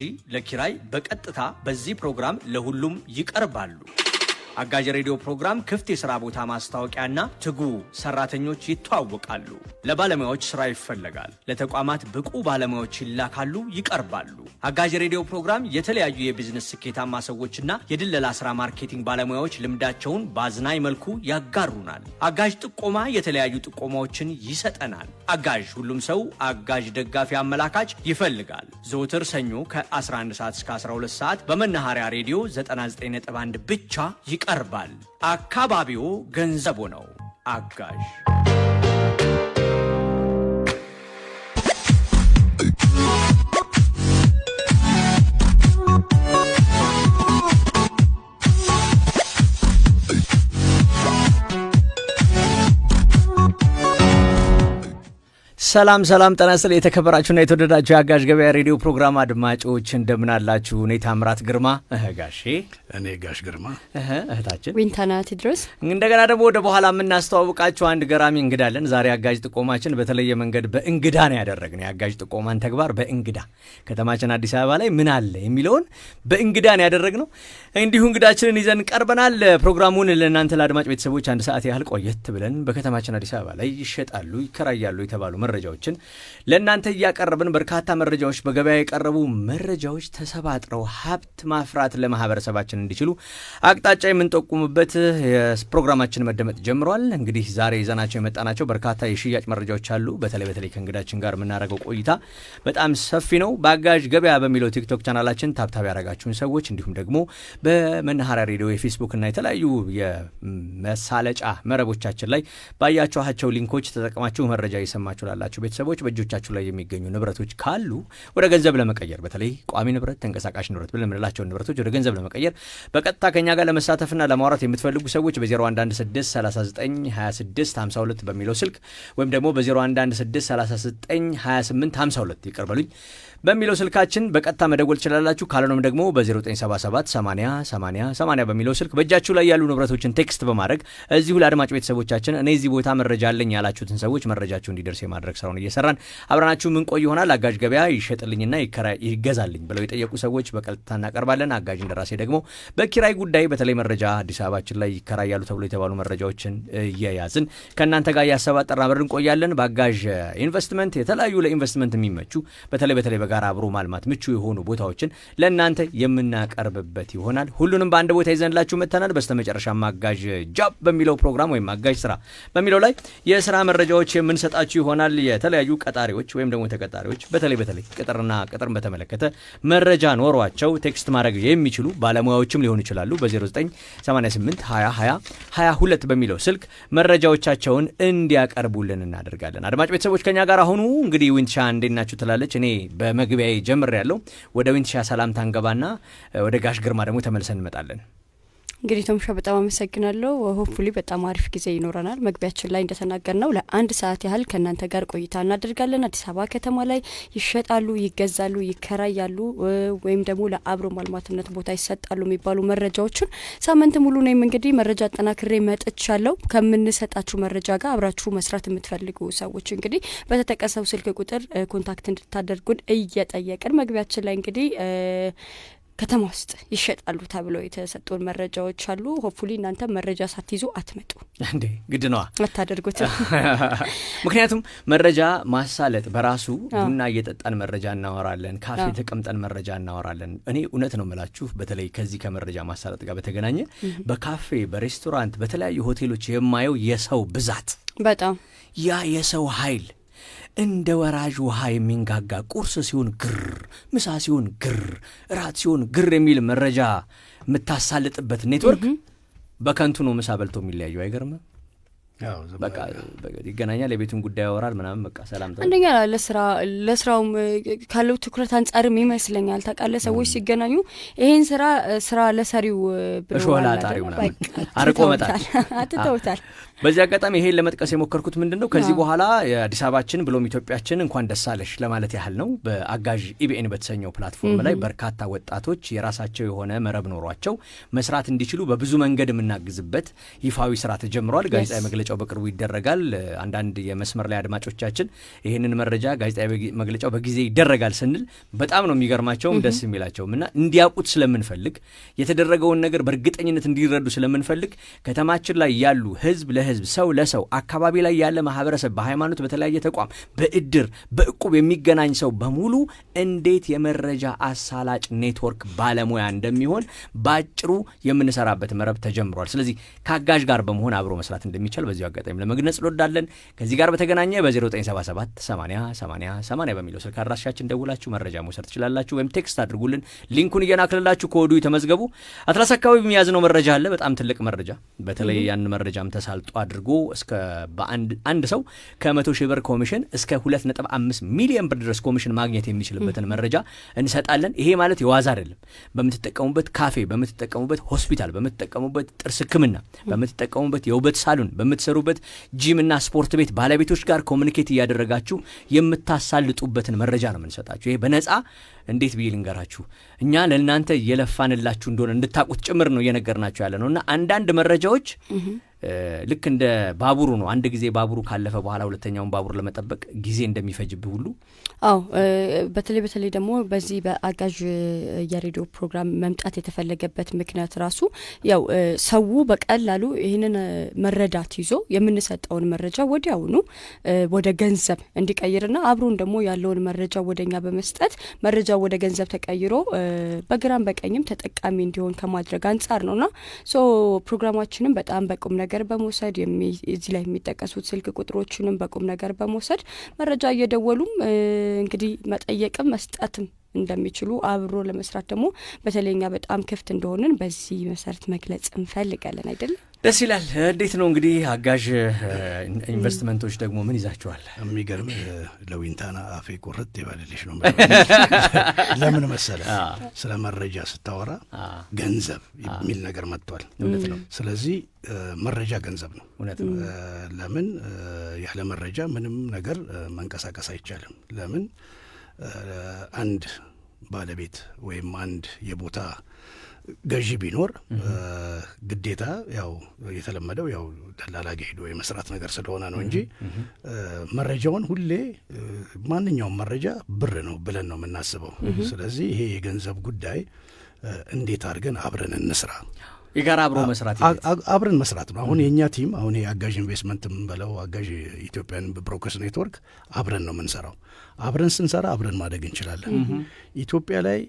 ለኪራይ በቀጥታ በዚህ ፕሮግራም ለሁሉም ይቀርባሉ። አጋዥ ሬዲዮ ፕሮግራም ክፍት የሥራ ቦታ ማስታወቂያና ትጉ ሰራተኞች ይተዋወቃሉ። ለባለሙያዎች ሥራ ይፈለጋል። ለተቋማት ብቁ ባለሙያዎች ይላካሉ፣ ይቀርባሉ። አጋዥ ሬዲዮ ፕሮግራም የተለያዩ የቢዝነስ ስኬታማ ሰዎችና የድለላ ሥራ ማርኬቲንግ ባለሙያዎች ልምዳቸውን በአዝናኝ መልኩ ያጋሩናል። አጋዥ ጥቆማ የተለያዩ ጥቆማዎችን ይሰጠናል። አጋዥ ሁሉም ሰው አጋዥ ደጋፊ አመላካች ይፈልጋል። ዘወትር ሰኞ ከ11 ሰዓት እስከ 12 ሰዓት በመናኸሪያ ሬዲዮ 99.1 ብቻ ይቀርባል። አካባቢው ገንዘቡ ነው። አጋዥ ሰላም ጤና ይስጥልኝ። የተከበራችሁና የተወደዳችሁ የአጋዥ ገበያ ሬዲዮ ፕሮግራም አድማጮች እንደምን አላችሁ? እኔ ታምራት ግርማ ጋሼ፣ እኔ ጋሽ ግርማ እህታችን ዊንታና ቴድሮስ። እንደገና ደግሞ ወደ በኋላ የምናስተዋውቃችሁ አንድ ገራሚ እንግዳ አለን። ዛሬ አጋዥ ጥቆማችን በተለየ መንገድ በእንግዳ ነው ያደረግነው። የአጋዥ ጥቆማን ተግባር በእንግዳ ከተማችን አዲስ አበባ ላይ ምን አለ የሚለውን በእንግዳ ነው ያደረግነው። እንዲሁ እንግዳችንን ይዘን ቀርበናል። ፕሮግራሙን ለእናንተ ለአድማጭ ቤተሰቦች አንድ ሰዓት ያህል ቆየት ብለን በከተማችን አዲስ አበባ ላይ ይሸጣሉ፣ ይከራያሉ የተባሉ መረጃዎችን ለእናንተ እያቀረብን በርካታ መረጃዎች በገበያ የቀረቡ መረጃዎች ተሰባጥረው ሀብት ማፍራት ለማህበረሰባችን እንዲችሉ አቅጣጫ የምንጠቁምበት ፕሮግራማችን መደመጥ ጀምሯል። እንግዲህ ዛሬ ይዘናቸው የመጣናቸው በርካታ የሽያጭ መረጃዎች አሉ። በተለይ ከእንግዳችን ጋር የምናደርገው ቆይታ በጣም ሰፊ ነው። በአጋዥ ገበያ በሚለው ቲክቶክ ቻናላችን ታብታብ ያደረጋችሁን ሰዎች እንዲሁም ደግሞ በመናኸሪያ ሬዲዮ የፌስቡክ እና የተለያዩ የመሳለጫ መረቦቻችን ላይ ባያችኋቸው ሊንኮች ተጠቅማችሁ መረጃ የሰማችሁ ላላችሁ ቤተሰቦች በእጆቻችሁ ላይ የሚገኙ ንብረቶች ካሉ ወደ ገንዘብ ለመቀየር በተለይ ቋሚ ንብረት፣ ተንቀሳቃሽ ንብረት ብለን የምንላቸውን ንብረቶች ወደ ገንዘብ ለመቀየር በቀጥታ ከኛ ጋር ለመሳተፍና ለማውራት የምትፈልጉ ሰዎች በ0116392652 በሚለው ስልክ ወይም ደግሞ በ0116392852 ይቀርበሉኝ በሚለው ስልካችን በቀጥታ መደወል ትችላላችሁ። ካልሆነም ደግሞ በ0977808080 በሚለው ስልክ በእጃችሁ ላይ ያሉ ንብረቶችን ቴክስት በማድረግ እዚሁ ለአድማጭ ቤተሰቦቻችን እኔ እዚህ ቦታ መረጃ አለኝ ያላችሁትን ሰዎች መረጃችሁ እንዲደርስ የማድረግ ስራውን እየሰራን አብረናችሁ ምን ቆይ ይሆናል። አጋዥ ገበያ ይሸጥልኝና ይገዛልኝ ብለው የጠየቁ ሰዎች በቀጥታ እናቀርባለን። አጋዥ እንደራሴ ደግሞ በኪራይ ጉዳይ በተለይ መረጃ አዲስ አበባችን ላይ ይከራያሉ ተብሎ የተባሉ መረጃዎችን እየያዝን ከእናንተ ጋር ያሰባጠርን አብረን እንቆያለን። በአጋዥ ኢንቨስትመንት የተለያዩ ለኢንቨስትመንት የሚመቹ በተለይ ጋር አብሮ ማልማት ምቹ የሆኑ ቦታዎችን ለእናንተ የምናቀርብበት ይሆናል። ሁሉንም በአንድ ቦታ ይዘንላችሁ መተናል። በስተመጨረሻም አጋዥ ጃብ በሚለው ፕሮግራም ወይም አጋዥ ስራ በሚለው ላይ የስራ መረጃዎች የምንሰጣችሁ ይሆናል። የተለያዩ ቀጣሪዎች ወይም ደግሞ ተቀጣሪዎች በተለይ ቅጥርን በተመለከተ መረጃ ኖሯቸው ቴክስት ማድረግ የሚችሉ ባለሙያዎችም ሊሆኑ ይችላሉ። በ0988202022 በሚለው ስልክ መረጃዎቻቸውን እንዲያቀርቡልን እናደርጋለን። አድማጭ ቤተሰቦች ከኛ ጋር አሁኑ እንግዲህ ዊንትሻ እንዴት ናችሁ ትላለች። እኔ በመግቢያዬ ጀምር ያለው ወደ ዊንትሻ ሰላምታ እንገባና ወደ ጋሽ ግርማ ደግሞ ተመልሰን እንመጣለን። እንግዲህ ቶምሻ በጣም አመሰግናለሁ። ሆፕፉሊ በጣም አሪፍ ጊዜ ይኖረናል። መግቢያችን ላይ እንደተናገርነው ለአንድ ሰዓት ያህል ከእናንተ ጋር ቆይታ እናደርጋለን። አዲስ አበባ ከተማ ላይ ይሸጣሉ፣ ይገዛሉ፣ ይከራያሉ ወይም ደግሞ ለአብሮ ማልማትነት ቦታ ይሰጣሉ የሚባሉ መረጃዎችን ሳምንት ሙሉ ነው እንግዲህ መረጃ አጠናክሬ መጥቻለሁ። ከምንሰጣችሁ መረጃ ጋር አብራችሁ መስራት የምትፈልጉ ሰዎች እንግዲህ በተጠቀሰው ስልክ ቁጥር ኮንታክት እንድታደርጉን እየጠየቅን መግቢያችን ላይ እንግዲህ ከተማ ውስጥ ይሸጣሉ ተብለው የተሰጡን መረጃዎች አሉ። ሆፕፉሊ እናንተ መረጃ ሳትይዙ አትመጡ እንዴ፣ ግድ ነዋ አታደርጉት። ምክንያቱም መረጃ ማሳለጥ በራሱ ቡና እየጠጣን መረጃ እናወራለን፣ ካፌ ተቀምጠን መረጃ እናወራለን። እኔ እውነት ነው የምላችሁ በተለይ ከዚህ ከመረጃ ማሳለጥ ጋር በተገናኘ በካፌ በሬስቶራንት በተለያዩ ሆቴሎች የማየው የሰው ብዛት በጣም ያ የሰው ኃይል እንደ ወራጅ ውሃ የሚንጋጋ ቁርስ ሲሆን ግር፣ ምሳ ሲሆን ግር፣ እራት ሲሆን ግር የሚል መረጃ የምታሳልጥበት ኔትወርክ በከንቱ ነው ምሳ በልቶ የሚለያየው። አይገርምም? በቃ ይገናኛል፣ የቤቱን ጉዳይ ያወራል ምናምን በቃ ሰላም። አንደኛ ለስራውም ካለው ትኩረት አንጻርም ይመስለኛል። ታውቃለህ ሰዎች ሲገናኙ ይሄን ስራ ለሰሪው በሾላ ጣሪው ምናምን አርቆ መጣል አትተውታል። በዚህ አጋጣሚ ይሄን ለመጥቀስ የሞከርኩት ምንድነው ከዚህ በኋላ የአዲስ አበባችን ብሎም ኢትዮጵያችን እንኳን ደስ አለሽ ለማለት ያህል ነው። በአጋዥ ኢቢኤን በተሰኘው ፕላትፎርም ላይ በርካታ ወጣቶች የራሳቸው የሆነ መረብ ኖሯቸው መስራት እንዲችሉ በብዙ መንገድ የምናግዝበት ይፋዊ ስራ ተጀምሯል። ጋዜጣዊ መግለጫው በቅርቡ ይደረጋል። አንዳንድ የመስመር ላይ አድማጮቻችን ይህንን መረጃ ጋዜጣዊ መግለጫው በጊዜ ይደረጋል ስንል በጣም ነው የሚገርማቸውም ደስ የሚላቸውም እና እንዲያውቁት ስለምንፈልግ የተደረገውን ነገር በእርግጠኝነት እንዲረዱ ስለምንፈልግ ከተማችን ላይ ያሉ ህዝብ ለህዝብ ሰው ለሰው አካባቢ ላይ ያለ ማህበረሰብ በሃይማኖት በተለያየ ተቋም በእድር በእቁብ የሚገናኝ ሰው በሙሉ እንዴት የመረጃ አሳላጭ ኔትወርክ ባለሙያ እንደሚሆን ባጭሩ የምንሰራበት መረብ ተጀምሯል። ስለዚህ ከአጋዥ ጋር በመሆን አብሮ መስራት እንደሚቻል በዚሁ አጋጣሚ ለመግለጽ እንወዳለን። ከዚህ ጋር በተገናኘ በ0977 80 80 80 በሚለው ስልክ አድራሻችን ደውላችሁ መረጃ መውሰድ ትችላላችሁ፣ ወይም ቴክስት አድርጉልን። ሊንኩን እየናክልላችሁ ኮዱ ተመዝገቡ። አትላስ አካባቢ የሚያዝነው መረጃ አለ፣ በጣም ትልቅ መረጃ። በተለይ ያን መረጃም ተሳልጦ አድርጎ እስከ በአንድ ሰው ከ100,000 ብር ኮሚሽን እስከ 2.5 ሚሊዮን ብር ድረስ ኮሚሽን ማግኘት የሚችልበትን መረጃ እንሰጣለን። ይሄ ማለት የዋዛ አይደለም። በምትጠቀሙበት ካፌ፣ በምትጠቀሙበት ሆስፒታል፣ በምትጠቀሙበት ጥርስ ሕክምና፣ በምትጠቀሙበት የውበት ሳሎን፣ በምትሰሩበት ጂም እና ስፖርት ቤት ባለቤቶች ጋር ኮሚኒኬት እያደረጋችሁ የምታሳልጡበትን መረጃ ነው የምንሰጣችሁ። ይሄ በነጻ እንዴት ብዬ ልንገራችሁ፣ እኛ ለእናንተ የለፋንላችሁ እንደሆነ እንድታቁት ጭምር ነው እየነገርናችሁ ያለ ነው። እና አንዳንድ መረጃዎች ልክ እንደ ባቡሩ ነው። አንድ ጊዜ ባቡሩ ካለፈ በኋላ ሁለተኛውን ባቡር ለመጠበቅ ጊዜ እንደሚፈጅብህ ሁሉ በተለይ ደግሞ በዚህ በአጋዥ የሬዲዮ ፕሮግራም መምጣት የተፈለገበት ምክንያት ራሱ ያው ሰው በቀላሉ ይህንን መረዳት ይዞ የምንሰጠውን መረጃ ወዲያውኑ ወደ ገንዘብ እንዲቀይርና አብሮን ደግሞ ያለውን መረጃ ወደኛ በመስጠት መረጃው ወደ ገንዘብ ተቀይሮ በግራም በቀኝም ተጠቃሚ እንዲሆን ከማድረግ አንጻር ነውና ፕሮግራማችንም በጣም በቁም ነገር በመውሰድ እዚህ ላይ የሚጠቀሱት ስልክ ቁጥሮችንም በቁም ነገር በመውሰድ መረጃ እየደወሉም እንግዲህ መጠየቅም መስጠትም እንደሚችሉ አብሮ ለመስራት ደግሞ በተለይኛ በጣም ክፍት እንደሆንን በዚህ መሰረት መግለጽ እንፈልጋለን። አይደል? ደስ ይላል። እንዴት ነው እንግዲህ አጋዥ ኢንቨስትመንቶች ደግሞ ምን ይዛቸዋል? የሚገርም ለዊንታና አፌ ቁርጥ ይባልልሽ ነው። ለምን መሰለ ስለ መረጃ ስታወራ ገንዘብ የሚል ነገር መጥቷል። እውነት ነው። ስለዚህ መረጃ ገንዘብ ነው። እውነት ነው። ለምን ያለ መረጃ ምንም ነገር መንቀሳቀስ አይቻልም። ለምን አንድ ባለቤት ወይም አንድ የቦታ ገዢ ቢኖር ግዴታ ያው የተለመደው ያው ደላላ ሄዶ የመስራት ነገር ስለሆነ ነው እንጂ መረጃውን ሁሌ ማንኛውም መረጃ ብር ነው ብለን ነው የምናስበው። ስለዚህ ይሄ የገንዘብ ጉዳይ እንዴት አድርገን አብረን እንስራ፣ የጋራ አብረን መስራት ነው። አሁን የኛ ቲም አሁን የአጋዥ ኢንቨስትመንት የምንበለው አጋዥ ኢትዮጵያን ብሮከርስ ኔትወርክ አብረን ነው የምንሰራው። አብረን ስንሰራ አብረን ማደግ እንችላለን። ኢትዮጵያ ላይ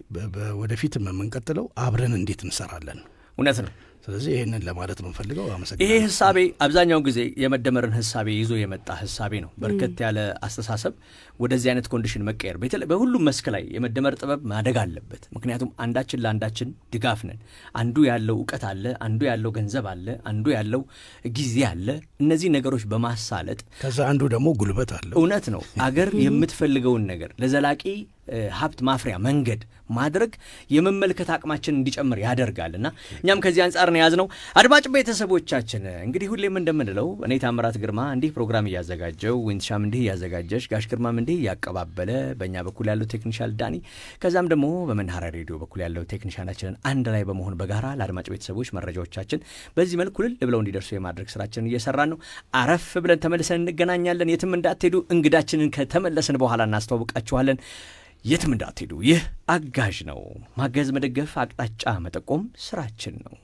ወደፊትም የምንቀጥለው አብረን እንዴት እንሰራለን። እውነት ነው። ስለዚህ ይሄንን ለማለት ነው ፈልገው። አመሰግናለሁ። ይሄ ሐሳቤ አብዛኛው ጊዜ የመደመርን ሐሳቤ ይዞ የመጣ ሐሳቤ ነው። በርከት ያለ አስተሳሰብ ወደዚህ አይነት ኮንዲሽን መቀየር በሁሉም መስክ ላይ የመደመር ጥበብ ማደግ አለበት። ምክንያቱም አንዳችን ለአንዳችን ድጋፍ ነን። አንዱ ያለው ዕውቀት አለ፣ አንዱ ያለው ገንዘብ አለ፣ አንዱ ያለው ጊዜ አለ። እነዚህ ነገሮች በማሳለጥ ከዛ አንዱ ደግሞ ጉልበት አለ። እውነት ነው። አገር የምትፈልገውን ነገር ለዘላቂ ሀብት ማፍሪያ መንገድ ማድረግ የመመልከት አቅማችን እንዲጨምር ያደርጋልና እኛም ከዚህ አንጻር ነው ያዝነው። አድማጭ ቤተሰቦቻችን እንግዲህ ሁሌም እንደምንለው እኔ ታምራት ግርማ እንዲህ ፕሮግራም እያዘጋጀው፣ ዊንትሻም እንዲህ እያዘጋጀሽ፣ ጋሽ ግርማም እንዲህ እያቀባበለ፣ በእኛ በኩል ያለው ቴክኒሻል ዳኒ፣ ከዛም ደግሞ በመናኸሪያ ሬዲዮ በኩል ያለው ቴክኒሻናችንን አንድ ላይ በመሆን በጋራ ለአድማጭ ቤተሰቦች መረጃዎቻችን በዚህ መልኩ ልል ብለው እንዲደርሱ የማድረግ ስራችንን እየሰራን ነው። አረፍ ብለን ተመልሰን እንገናኛለን። የትም እንዳትሄዱ። እንግዳችንን ከተመለስን በኋላ እናስተዋውቃችኋለን። የትም እንዳትሄዱ። ይህ አጋዥ ነው። ማገዝ፣ መደገፍ፣ አቅጣጫ መጠቆም ስራችን ነው።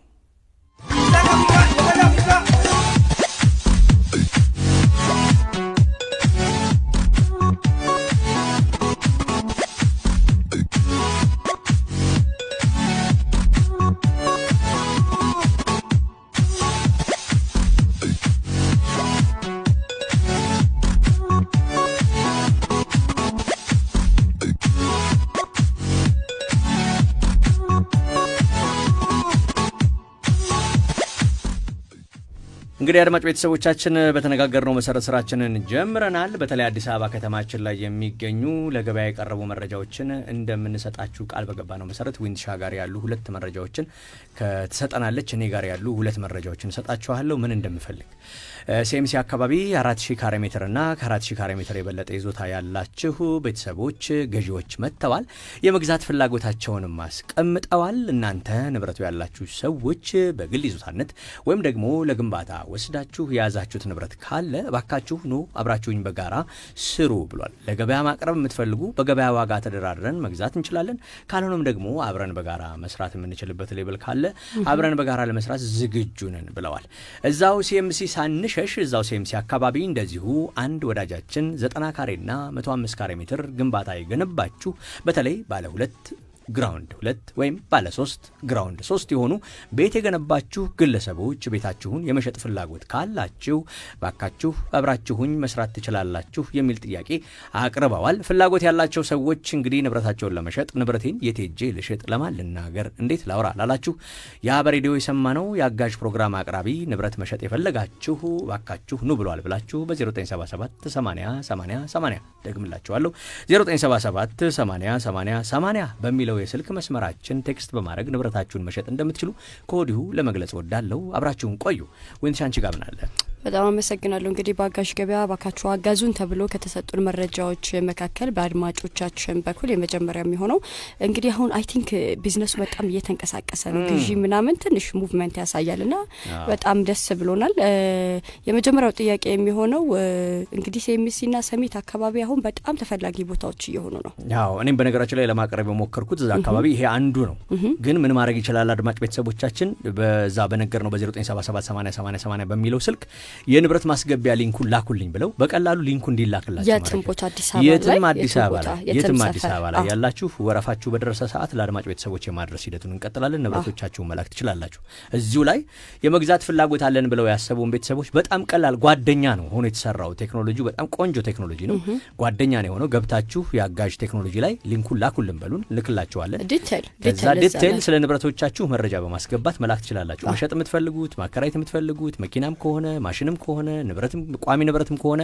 እንግዲህ አድማጭ ቤተሰቦቻችን በተነጋገርነው መሰረት ስራችንን ጀምረናል። በተለይ አዲስ አበባ ከተማችን ላይ የሚገኙ ለገበያ የቀረቡ መረጃዎችን እንደምንሰጣችሁ ቃል በገባነው መሰረት ዊንትሻ ጋር ያሉ 2 መረጃዎችን ከተሰጠናለች፣ እኔ ጋር ያሉ 2 መረጃዎችን እሰጣችኋለሁ ምን እንደምፈልግ። ሲኤምሲ አካባቢ 4000 ካሬ ሜትር እና ከ4000 ካሬ ሜትር የበለጠ ይዞታ ያላችሁ ቤተሰቦች ገዢዎች መጥተዋል። የመግዛት ፍላጎታቸውንም አስቀምጠዋል። እናንተ ንብረቱ ያላችሁ ሰዎች በግል ይዞታነት ወይም ደግሞ ለግንባታ ወስዳችሁ የያዛችሁት ንብረት ካለ እባካችሁ ኑ አብራችሁኝ በጋራ ስሩ ብሏል። ለገበያ ማቅረብ የምትፈልጉ በገበያ ዋጋ ተደራድረን መግዛት እንችላለን። ካልሆነም ደግሞ አብረን በጋራ መስራት የምንችልበት ሌብል ካለ አብረን በጋራ ለመስራት ዝግጁ ነን ብለዋል። እዛው ሲኤምሲ ሳንሸሽ እዛው ሲኤምሲ አካባቢ እንደዚሁ አንድ ወዳጃችን 90 ካሬና 105 ካሬ ሜትር ግንባታ የገነባችሁ በተለይ ባለ 2 ግራውንድ 2 ወይም ባለ 3 ግራውንድ 3 የሆኑ ቤት የገነባችሁ ግለሰቦች ቤታችሁን የመሸጥ ፍላጎት ካላችሁ ባካችሁ አብራችሁኝ መስራት ትችላላችሁ የሚል ጥያቄ አቅርበዋል። ፍላጎት ያላቸው ሰዎች እንግዲህ ንብረታቸውን ለመሸጥ ንብረቴን የት ሄጄ ልሸጥ ለማን ልናገር እንዴት ላውራ ላላችሁ ያ በሬዲዮ የሰማነው የአጋዥ ፕሮግራም አቅራቢ ንብረት መሸጥ የፈለጋችሁ ባካችሁ ኑ ብሏል ብላችሁ በ0977 80 80 80 ደግምላችኋለሁ 0977 80 80 80 በሚለው የስልክ መስመራችን ቴክስት በማድረግ ንብረታችሁን መሸጥ እንደምትችሉ ከወዲሁ ለመግለጽ ወዳለው አብራችሁን ቆዩ። ወንሻንቺ ጋር ምን አለ? በጣም አመሰግናለሁ። እንግዲህ በአጋዥ ገበያ ባካችሁ አጋዙን ተብሎ ከተሰጡን መረጃዎች መካከል በአድማጮቻችን በኩል የመጀመሪያ የሚሆነው እንግዲህ አሁን አይ ቲንክ ቢዝነሱ በጣም እየተንቀሳቀሰ ነው። ግዢ ምናምን ትንሽ ሙቭመንት ያሳያልና በጣም ደስ ብሎናል። የመጀመሪያው ጥያቄ የሚሆነው እንግዲህ ሲኤምሲና ሰሚት አካባቢ አሁን በጣም ተፈላጊ ቦታዎች እየሆኑ ነው። ያው እኔም በነገራችን ላይ ለማቅረብ የሞከርኩት እዛ አካባቢ ይሄ አንዱ ነው። ግን ምን ማድረግ ይችላል አድማጭ ቤተሰቦቻችን በዛ በነገር ነው በ0977 80 80 80 በሚለው ስልክ የንብረት ማስገቢያ ሊንኩን ላኩልኝ ብለው በቀላሉ ሊንኩ እንዲላክላችሁ የትም ቦታ አዲስ አበባ ላይ ያላችሁ ወረፋችሁ በደረሰ ሰዓት ለአድማጭ ቤተሰቦች የማድረስ ሂደቱን እንቀጥላለን። ንብረቶቻችሁን መላክ ትችላላችሁ። እዚሁ ላይ የመግዛት ፍላጎት አለን ብለው ያሰቡን ቤተሰቦች በጣም ቀላል ጓደኛ ነው ሆኖ የተሰራው ቴክኖሎጂ በጣም ቆንጆ ቴክኖሎጂ ነው። ጓደኛ ነው የሆነው። ገብታችሁ የአጋዥ ቴክኖሎጂ ላይ ሊንኩን ላኩልን በሉን ልክላችኋለን። ዲቴል ስለ ንብረቶቻችሁ መረጃ በማስገባት መላክ ትችላላችሁ። መሸጥ የምትፈልጉት ማከራየት የምትፈልጉት መኪናም ከሆነ ማሽንም ከሆነ ንብረትም ቋሚ ንብረትም ከሆነ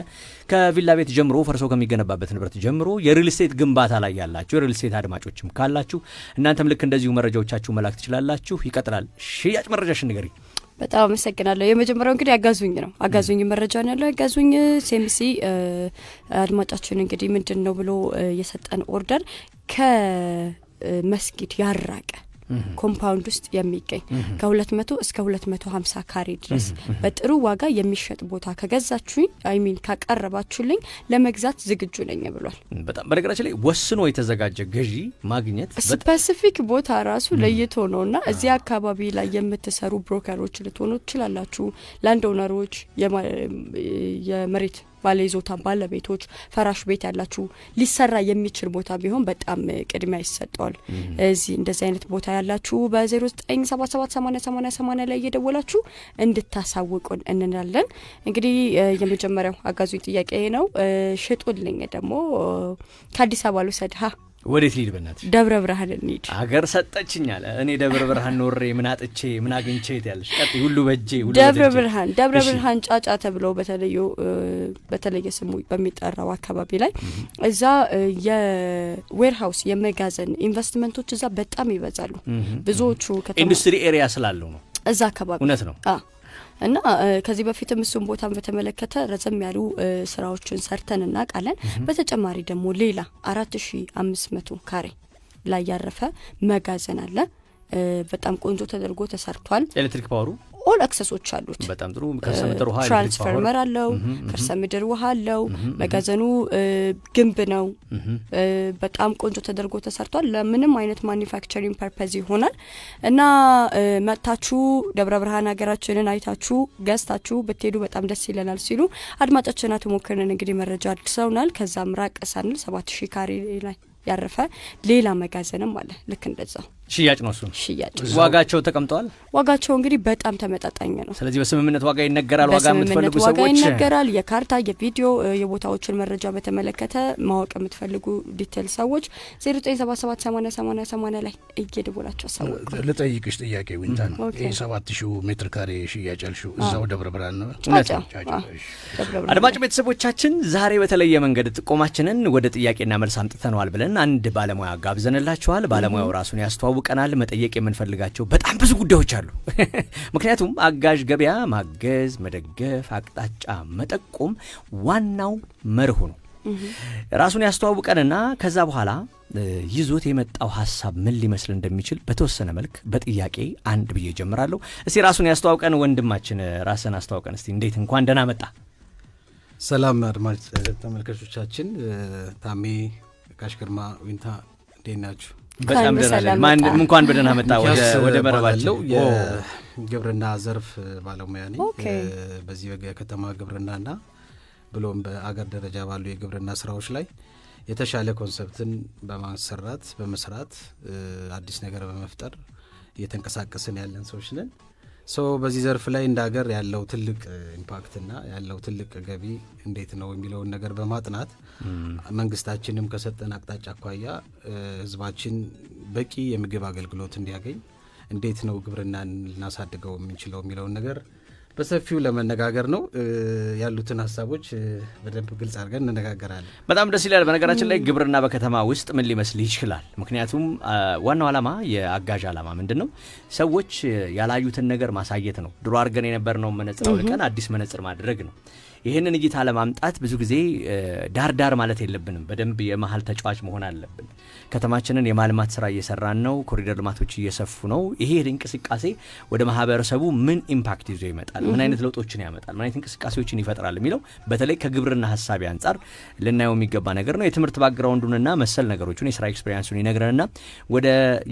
ከቪላ ቤት ጀምሮ ፈርሶ ከሚገነባበት ንብረት ጀምሮ የሪል ስቴት ግንባታ ላይ ያላችሁ የሪል ስቴት አድማጮችም ካላችሁ እናንተም ልክ እንደዚሁ መረጃዎቻችሁ መላክ ትችላላችሁ። ይቀጥላል። ሽያጭ መረጃሽን ንገሪኝ። በጣም አመሰግናለሁ። የመጀመሪያው እንግዲህ አጋዙኝ ነው። አጋዙኝ መረጃ ነው ያለው። አጋዙኝ ሲኤምሲ አድማጫችን እንግዲህ ምንድነው ብሎ የሰጠን ኦርደር ከመስጊድ ያራቀ ኮምፓውንድ ውስጥ የሚገኝ ከ200 እስከ 250 ካሬ ድረስ በጥሩ ዋጋ የሚሸጥ ቦታ ከገዛችሁኝ ካቀረባችሁልኝ ለመግዛት ዝግጁ ነኝ ብሏል። በጣም በነገራችን ላይ ወስኖ የተዘጋጀ ገዢ ማግኘት ስፔሲፊክ ቦታ ራሱ ለይቶ ነውና እዚህ አካባቢ ላይ የምትሰሩ ብሮከሮች ልትሆኑ ትችላላችሁ። ላንድ ኦነሮች፣ የመሬት ባለይዞታ ባለቤቶች፣ ፈራሽ ቤት ያላችሁ ሊሰራ የሚችል ቦታ ቢሆን በጣም ቅድሚያ ይሰጣል። እዚህ እንደዚህ አይነት ቦታ ያላችሁ በ0977 80 80 80 ላይ እየደወላችሁ እንድታሳውቁን እንላለን። እንግዲህ የመጀመሪያው አጋዙኝ ጥያቄ ነው። ሽጡልኝ ደግሞ ከአዲስ አበባ ልውሰድ ወዴት ሊድ በእናትሽ? ደብረ ብርሃን እንሂድ። አገር ሰጠችኝ አለ። እኔ ደብረ ብርሃን ኖሬ ምን አጥቼ ምን አግኝቼ ያለሽ ቀጥ ሁሉ በጄ ሁሉ ደብረ ብርሃን ጫጫ ተብለው በተለየ ስሙ በሚጠራው አካባቢ ላይ እዛ የዌርሃውስ የመጋዘን ኢንቨስትመንቶች እዛ በጣም ይበዛሉ። ብዙዎቹ ከተማ ኢንዱስትሪ ኤሪያ ስላለው ነው እዛ አካባቢ። እውነት ነው። እና ከዚህ በፊትም እሱን ቦታን በተመለከተ ረዘም ያሉ ስራዎችን ሰርተን እናውቃለን። በተጨማሪ ደግሞ ሌላ 4500 ካሬ ላይ ያረፈ መጋዘን አለ። በጣም ቆንጆ ተደርጎ ተሰርቷል። ኤሌክትሪክ ፓወሩ ኦል አክሰሶች አሉት። በጣም ጥሩ ከርሰ ምድር ውሃ ትራንስፈርመር አለው። ከርሰ ምድር ውሃ አለው። መጋዘኑ ግንብ ነው። በጣም ቆንጆ ተደርጎ ተሰርቷል። ለምንም አይነት ማኒፋክቸሪንግ ፐርፐዝ ይሆናል እና መጣችሁ ደብረ ብርሃን ሀገራችንን አይታችሁ ገዝታችሁ ብትሄዱ በጣም ደስ ይለናል ሲሉ አድማጫችን አቶ ሞከረን እንግዲህ መረጃ አድርሰውናል። ከዛም ራቅ ሳንል 7000 ካሬ ላይ ያረፈ ሌላ መጋዘንም አለ። ልክ እንደዛው ሽያጭ ነው እሱ። ሽያጭ ዋጋቸው ተቀምጧል። ዋጋቸው እንግዲህ በጣም ተመጣጣኝ ነው። ስለዚህ በስምምነት ዋጋ ይነገራል። ዋጋ የምትፈልጉ ሰዎች ይነገራል። የካርታ የቪዲዮ የቦታዎችን መረጃ በተመለከተ ማወቅ የምትፈልጉ ዲቴል ሰዎች 0977 80 80 80 ላይ እየደወላችሁ አሳውቁ። ልጠይቅሽ ጥያቄ ዊንታ ነው። 7000 ሜትር ካሬ ሽያጭ ያልሽው እዛው ደብረ ብርሃን ነው? አድማጭ ቤተሰቦቻችን ዛሬ በተለየ መንገድ ጥቆማችንን ወደ ጥያቄና መልስ አምጥተናል ብለን አንድ ባለሙያ ጋብዘንላችኋል። ባለሙያው ራሱን ያስተዋውቃል። ያስተዋውቀናል። መጠየቅ የምንፈልጋቸው በጣም ብዙ ጉዳዮች አሉ። ምክንያቱም አጋዥ ገበያ ማገዝ፣ መደገፍ፣ አቅጣጫ መጠቆም ዋናው መርሁ ነው። ራሱን ያስተዋውቀንና ከዛ በኋላ ይዞት የመጣው ሀሳብ ምን ሊመስል እንደሚችል በተወሰነ መልክ በጥያቄ አንድ ብዬ ጀምራለሁ። እስቲ ራሱን ያስተዋውቀን ወንድማችን፣ ራስን አስተዋውቀን እስቲ። እንዴት እንኳን ደህና መጣ። ሰላም አድማጭ ተመልካቾቻችን፣ ታሜ ጋሽ ግርማ ዊንታ እንዴት ናችሁ? በጣም ደህና ነን። እንኳን በደህና መጣ ወደ መረባቸው። የግብርና ዘርፍ ባለሙያ ነኝ። በዚህ የከተማ ግብርናና ብሎም በአገር ደረጃ ባሉ የግብርና ስራዎች ላይ የተሻለ ኮንሰፕትን በመስራት አዲስ ነገር በመፍጠር እየተንቀሳቀስን ያለን ሰዎች ነን። በዚህ ዘርፍ ላይ እንደ ሀገር ያለው ትልቅ ኢምፓክትና ያለው ትልቅ ገቢ እንዴት ነው የሚለውን ነገር በማጥናት መንግስታችንም ከሰጠን አቅጣጫ አኳያ ህዝባችን በቂ የምግብ አገልግሎት እንዲያገኝ እንዴት ነው ግብርናን ልናሳድገው የምንችለው የሚለውን ነገር በሰፊው ለመነጋገር ነው። ያሉትን ሀሳቦች በደንብ ግልጽ አድርገን እንነጋገራለን። በጣም ደስ ይላል። በነገራችን ላይ ግብርና በከተማ ውስጥ ምን ሊመስል ይችላል? ምክንያቱም ዋናው ዓላማ የአጋዥ ዓላማ ምንድን ነው? ሰዎች ያላዩትን ነገር ማሳየት ነው። ድሮ አድርገን የነበርነው መነጽር አውልቀን አዲስ መነጽር ማድረግ ነው። ይህንን እይታ ለማምጣት ብዙ ጊዜ ዳር ማለት የለብንም። በደንብ የመሀል ተጫዋች መሆን አለብን። ከተማችንን የማልማት ስራ እየሰራን ነው። ኮሪደር ልማቶች እየሰፉ ነው። ይሄ እንቅስቃሴ ወደ ማህበረሰቡ ምን ኢምፓክት ይዞ ይመጣል፣ ምን አይነት ለውጦችን ያመጣል፣ ምን አይነት እንቅስቃሴዎችን ይፈጥራል የሚለው በተለይ ከግብርና ሀሳቢ አንጻር ልናየው የሚገባ ነገር ነው። የትምህርት ባክግራውንዱንና መሰል ነገሮችን የስራ ኤክስፔሪንሱን ይነግረንና ወደ